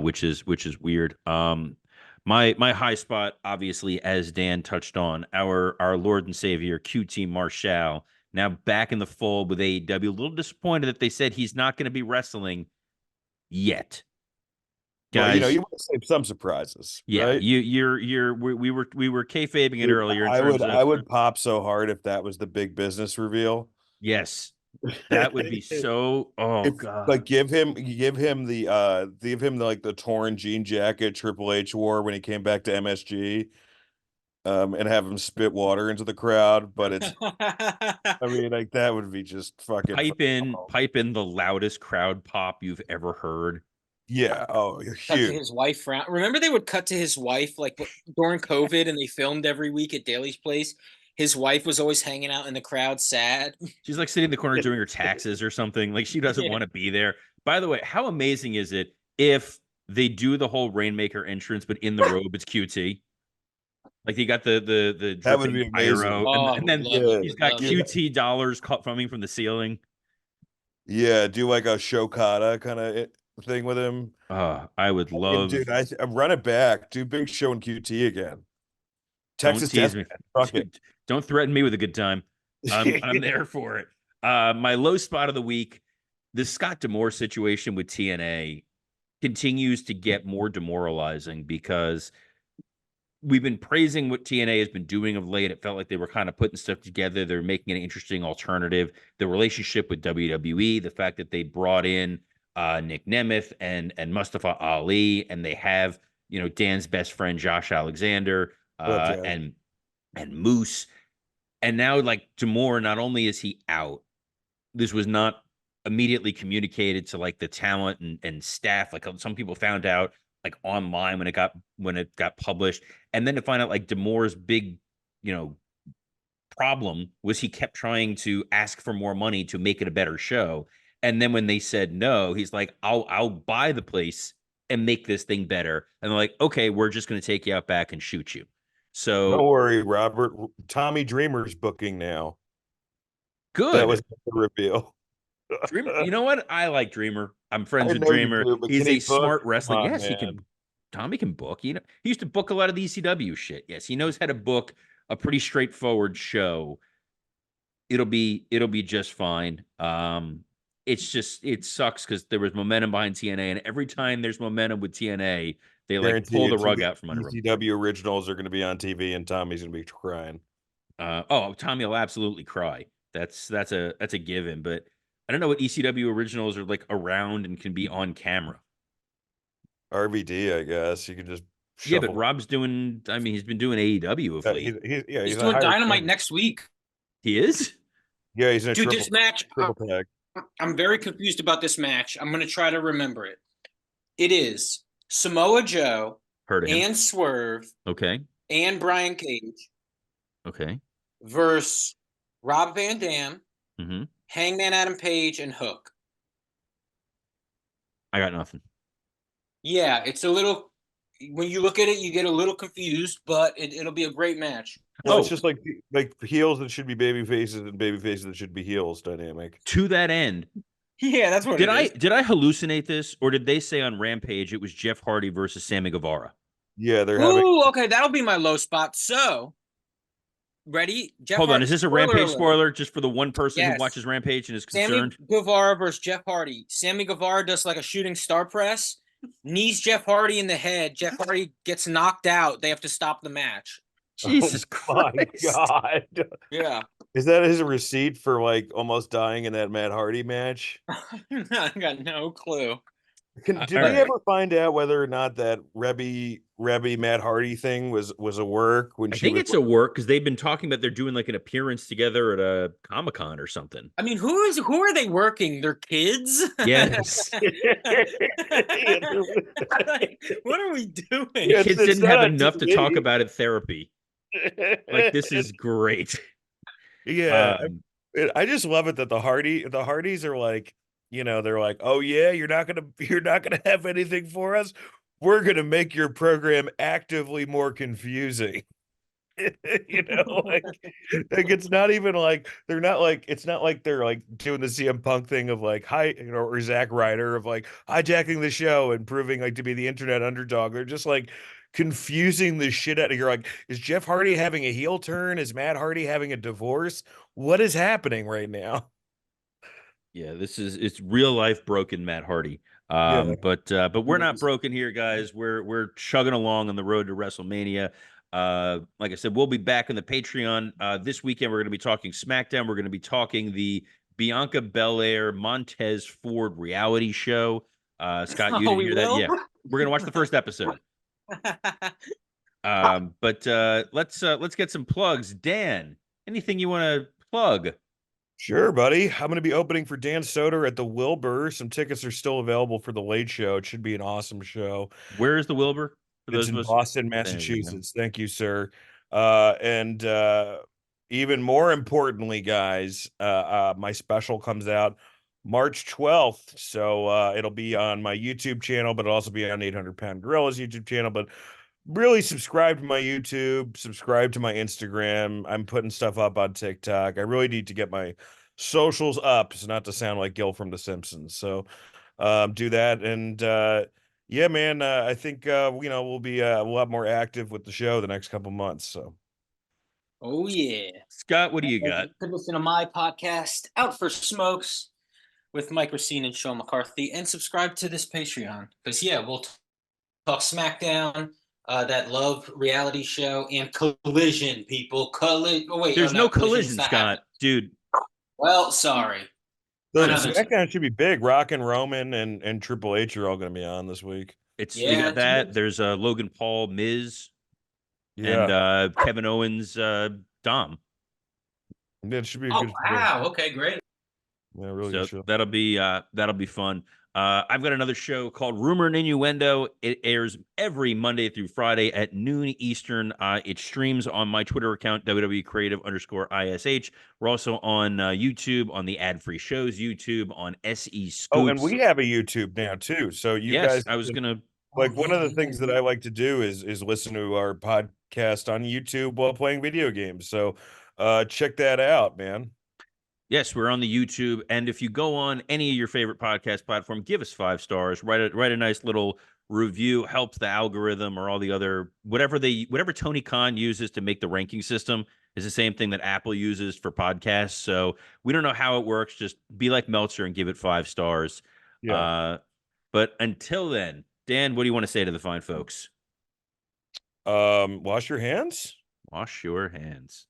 Speaker 1: which is weird. My high spot, obviously, as Dan touched on, our Lord and Savior QT Marshall, now back in the fold with AEW. A little disappointed that they said he's not going to be wrestling yet,
Speaker 2: Well,
Speaker 1: guys.
Speaker 2: you want to save some surprises,
Speaker 1: Yeah,
Speaker 2: right?
Speaker 1: we were kayfabing it
Speaker 2: Dude,
Speaker 1: earlier in
Speaker 2: I
Speaker 1: terms
Speaker 2: would
Speaker 1: of
Speaker 2: I would pop so hard if that was the big business reveal.
Speaker 1: yes, that would be so. Oh
Speaker 2: If
Speaker 1: God.
Speaker 2: like give him like the torn jean jacket Triple H wore when he came back to MSG, and have him spit water into the crowd. But it's I mean like that would be just fucking phenomenal.
Speaker 1: Pipe in the loudest crowd pop you've ever heard.
Speaker 2: Yeah. Oh, you're
Speaker 3: Cut to
Speaker 2: huge.
Speaker 3: his wife. Remember, they would cut to his wife like during COVID, and they filmed every week at Daly's place. His wife was always hanging out in the crowd, sad.
Speaker 1: She's like sitting in the corner doing her taxes or something. Like she doesn't
Speaker 3: Yeah.
Speaker 1: want to be there. By the way, how amazing is it if they do the whole Rainmaker entrance, but in the robe it's QT? Like he got the
Speaker 2: That would
Speaker 1: dripping
Speaker 2: be amazing.
Speaker 1: pyro, and,
Speaker 3: Oh,
Speaker 1: and
Speaker 3: we
Speaker 1: then
Speaker 3: love it.
Speaker 2: Yeah.
Speaker 1: he's
Speaker 3: We
Speaker 1: got
Speaker 3: love it.
Speaker 2: Yeah.
Speaker 1: QT dollars coming from the ceiling.
Speaker 2: Yeah. Do like a Shokata kind of thing with him.
Speaker 1: I would
Speaker 2: And
Speaker 1: love.
Speaker 2: dude, I'm running back. Do Big Show and QT again.
Speaker 1: Don't
Speaker 2: Texas
Speaker 1: tease
Speaker 2: Death
Speaker 1: me,
Speaker 2: Fuck it.
Speaker 1: dude. Don't threaten me with a good time. I'm there for it. My low spot of the week, the Scott D'Amore situation with TNA continues to get more demoralizing because we've been praising what TNA has been doing of late. It felt like they were kind of putting stuff together. They're making an interesting alternative. The relationship with WWE, the fact that they brought in Nick Nemeth and Mustafa Ali, and they have Dan's best friend Josh Alexander
Speaker 2: What up, Josh?
Speaker 1: and Moose, and now like D'Amore, not only is he out, this was not immediately communicated to like the talent and staff. Like some people found out like online when it got published, and then to find out like D'Amore's big, you know, problem was he kept trying to ask for more money to make it a better show, and then when they said no, he's like, I'll buy the place and make this thing better, and they're like, okay, we're just going to take you out back and shoot you.
Speaker 2: Don't
Speaker 1: So
Speaker 2: worry, Robert. Tommy Dreamer's booking now. That
Speaker 1: good.
Speaker 2: was the reveal.
Speaker 1: Dreamer, you know what? I like Dreamer. I'm friends
Speaker 2: I
Speaker 1: with
Speaker 2: know you
Speaker 1: Dreamer.
Speaker 2: do, but can
Speaker 1: He's
Speaker 2: he
Speaker 1: a
Speaker 2: book?
Speaker 1: smart
Speaker 2: Come
Speaker 1: wrestler.
Speaker 2: on,
Speaker 1: Yes, he can.
Speaker 2: man.
Speaker 1: Tommy can book. He used to book a lot of the ECW shit. Yes, he knows how to book a pretty straightforward show. It'll be just fine. It's just it sucks because there was momentum behind TNA, and every time there's momentum with TNA, they like
Speaker 2: Guarantee
Speaker 1: pull
Speaker 2: you,
Speaker 1: the
Speaker 2: two
Speaker 1: rug out from under them.
Speaker 2: ECW originals are going to be on TV, and Tommy's going to be crying.
Speaker 1: Oh, Tommy will absolutely cry. That's a given. But I don't know what ECW originals are like around and can be on camera.
Speaker 2: RVD, I guess you can just
Speaker 1: Yeah, but
Speaker 2: shuffle.
Speaker 1: Rob's doing. I mean, he's been doing AEW of late.
Speaker 2: Yeah,
Speaker 3: He's
Speaker 2: he's a
Speaker 3: doing
Speaker 2: higher.
Speaker 3: Dynamite next week.
Speaker 1: He is.
Speaker 2: Yeah, he's in a
Speaker 3: Dude,
Speaker 2: triple
Speaker 3: this match,
Speaker 2: triple tag.
Speaker 3: I'm very confused about this match. I'm going to try to remember it. It is Samoa Joe
Speaker 1: Heard of him.
Speaker 3: and Swerve
Speaker 1: Okay.
Speaker 3: and Brian Cage
Speaker 1: Okay.
Speaker 3: versus Rob Van Dam,
Speaker 1: Hmm.
Speaker 3: Hangman Adam Page, and Hook.
Speaker 1: I got nothing.
Speaker 3: Yeah, it's a little. When you look at it, you get a little confused, but it'll be a great match.
Speaker 2: Well, it's
Speaker 1: Oh,
Speaker 2: just like heels that should be baby faces and baby faces that should be heels dynamic.
Speaker 1: to that end,
Speaker 3: Yeah, that's what
Speaker 1: did
Speaker 3: it
Speaker 1: I
Speaker 3: is.
Speaker 1: did I hallucinate this, or did they say on Rampage it was Jeff Hardy versus Sammy Guevara?
Speaker 2: Yeah, they're having.
Speaker 3: Ooh, okay, that'll be my low spot. So, ready? Jeff
Speaker 1: Hold on,
Speaker 3: Hardy.
Speaker 1: is this a
Speaker 3: Spoiler
Speaker 1: Rampage
Speaker 3: alert.
Speaker 1: spoiler just for the one person who
Speaker 3: Yes.
Speaker 1: watches Rampage and is
Speaker 3: Sammy
Speaker 1: concerned?
Speaker 3: Guevara versus Jeff Hardy. Sammy Guevara does like a shooting star press, knees Jeff Hardy in the head. Jeff Hardy gets knocked out. They have to stop the match.
Speaker 1: Jesus
Speaker 2: Oh my
Speaker 1: Christ!
Speaker 2: God.
Speaker 3: Yeah.
Speaker 2: Is that his receipt for like almost dying in that Matt Hardy match?
Speaker 3: I got no clue.
Speaker 2: Did
Speaker 1: all
Speaker 2: we
Speaker 1: right.
Speaker 2: ever find out whether or not that Rebby Matt Hardy thing was a work when
Speaker 1: I
Speaker 2: she
Speaker 1: think
Speaker 2: was
Speaker 1: it's a work because they've been talking about they're doing like an appearance together at a Comic-Con or something.
Speaker 3: I mean, who are they working? Their kids?
Speaker 1: Yes.
Speaker 3: Like, what are we doing?
Speaker 2: Yeah,
Speaker 1: Kids
Speaker 2: it's
Speaker 1: didn't
Speaker 2: not
Speaker 1: have
Speaker 2: on
Speaker 1: enough to talk
Speaker 2: TV.
Speaker 1: about at therapy. Like this is great.
Speaker 2: Yeah,
Speaker 1: Um,
Speaker 2: I just love it that the Hardys are like, they're like, oh yeah, you're not gonna have anything for us. we're gonna make your program actively more confusing. Like it's not even like they're not like it's not like they're like doing the CM Punk thing of like or Zack Ryder of like hijacking the show and proving like to be the internet underdog. They're just like confusing the shit out of you're like, is Jeff Hardy having a heel turn? Is Matt Hardy having a divorce? What is happening right now?
Speaker 1: Yeah, it's real life broken Matt Hardy.
Speaker 2: Yeah.
Speaker 1: But we're not broken here, guys. We're chugging along on the road to WrestleMania. Like I said, we'll be back in the Patreon this weekend. We're going to be talking SmackDown. We're going to be talking the Bianca Belair Montez Ford reality show. Scott, you
Speaker 3: Oh,
Speaker 1: didn't
Speaker 3: we
Speaker 1: hear that?
Speaker 3: will.
Speaker 1: Yeah, we're going to watch the first episode. Let's get some plugs. Dan, anything you want to plug?
Speaker 2: Sure, buddy. I'm going to be opening for Dan Soder at the Wilbur. Some tickets are still available for the late show. It should be an awesome show.
Speaker 1: Where is the Wilbur? For
Speaker 2: It's
Speaker 1: those of
Speaker 2: in
Speaker 1: us,
Speaker 2: Boston,
Speaker 1: there you go.
Speaker 2: Massachusetts. Thank you, sir. And even more importantly, guys, my special comes out March 12th. So it'll be on my YouTube channel, but it'll also be on 800 Pound Gorilla's YouTube channel. But really subscribe to my YouTube, subscribe to my Instagram. I'm putting stuff up on TikTok. I really need to get my socials up, so not to sound like Gil from The Simpsons. So do that. And yeah, man, I think we'll be a lot more active with the show the next couple months. So
Speaker 3: Oh yeah.
Speaker 1: Scott, what do you
Speaker 3: You
Speaker 1: got?
Speaker 3: could listen to my podcast, Out for Smokes, with Mike Racine and Sean McCarthy, and subscribe to this Patreon. Because yeah, we'll talk SmackDown, that Love reality show, and Collision, people. Oh wait, oh
Speaker 1: There's no
Speaker 3: no, Collision's
Speaker 1: collision,
Speaker 3: not
Speaker 1: Scott.
Speaker 3: happening.
Speaker 1: Dude,
Speaker 3: Well, sorry.
Speaker 2: the
Speaker 3: Another.
Speaker 2: SmackDown should be big. Rock and Roman and Triple H are all going to be on this week.
Speaker 1: you
Speaker 3: Yeah,
Speaker 1: got that. There's Logan Paul, Miz, and
Speaker 2: Yeah,
Speaker 1: Kevin Owens, Dom.
Speaker 2: it should be a
Speaker 3: Oh
Speaker 2: good show.
Speaker 3: wow. Okay, great.
Speaker 2: Yeah, really good
Speaker 1: So
Speaker 2: show.
Speaker 1: that'll be fun. I've got another show called Rumor and Innuendo. It airs every Monday through Friday at noon Eastern. It streams on my Twitter account, WWE_Creative_ISH. We're also on YouTube, on the Ad Free Shows YouTube, on SE
Speaker 2: Oh, and
Speaker 1: Scoops.
Speaker 2: we have a YouTube now too. So you
Speaker 1: Yes,
Speaker 2: guys
Speaker 1: I was gonna.
Speaker 2: like one of the things that I like to do is listen to our podcast on YouTube while playing video games. So check that out, man.
Speaker 1: Yes, we're on the YouTube, and if you go on any of your favorite podcast platform, give us 5 stars. Write a nice little review. Helps the algorithm or all the other whatever Tony Khan uses to make the ranking system is the same thing that Apple uses for podcasts. So we don't know how it works. Just be like Meltzer and give it 5 stars.
Speaker 2: Yeah.
Speaker 1: But until then, Dan, what do you want to say to the fine folks?
Speaker 2: Wash your hands.
Speaker 1: Wash your hands.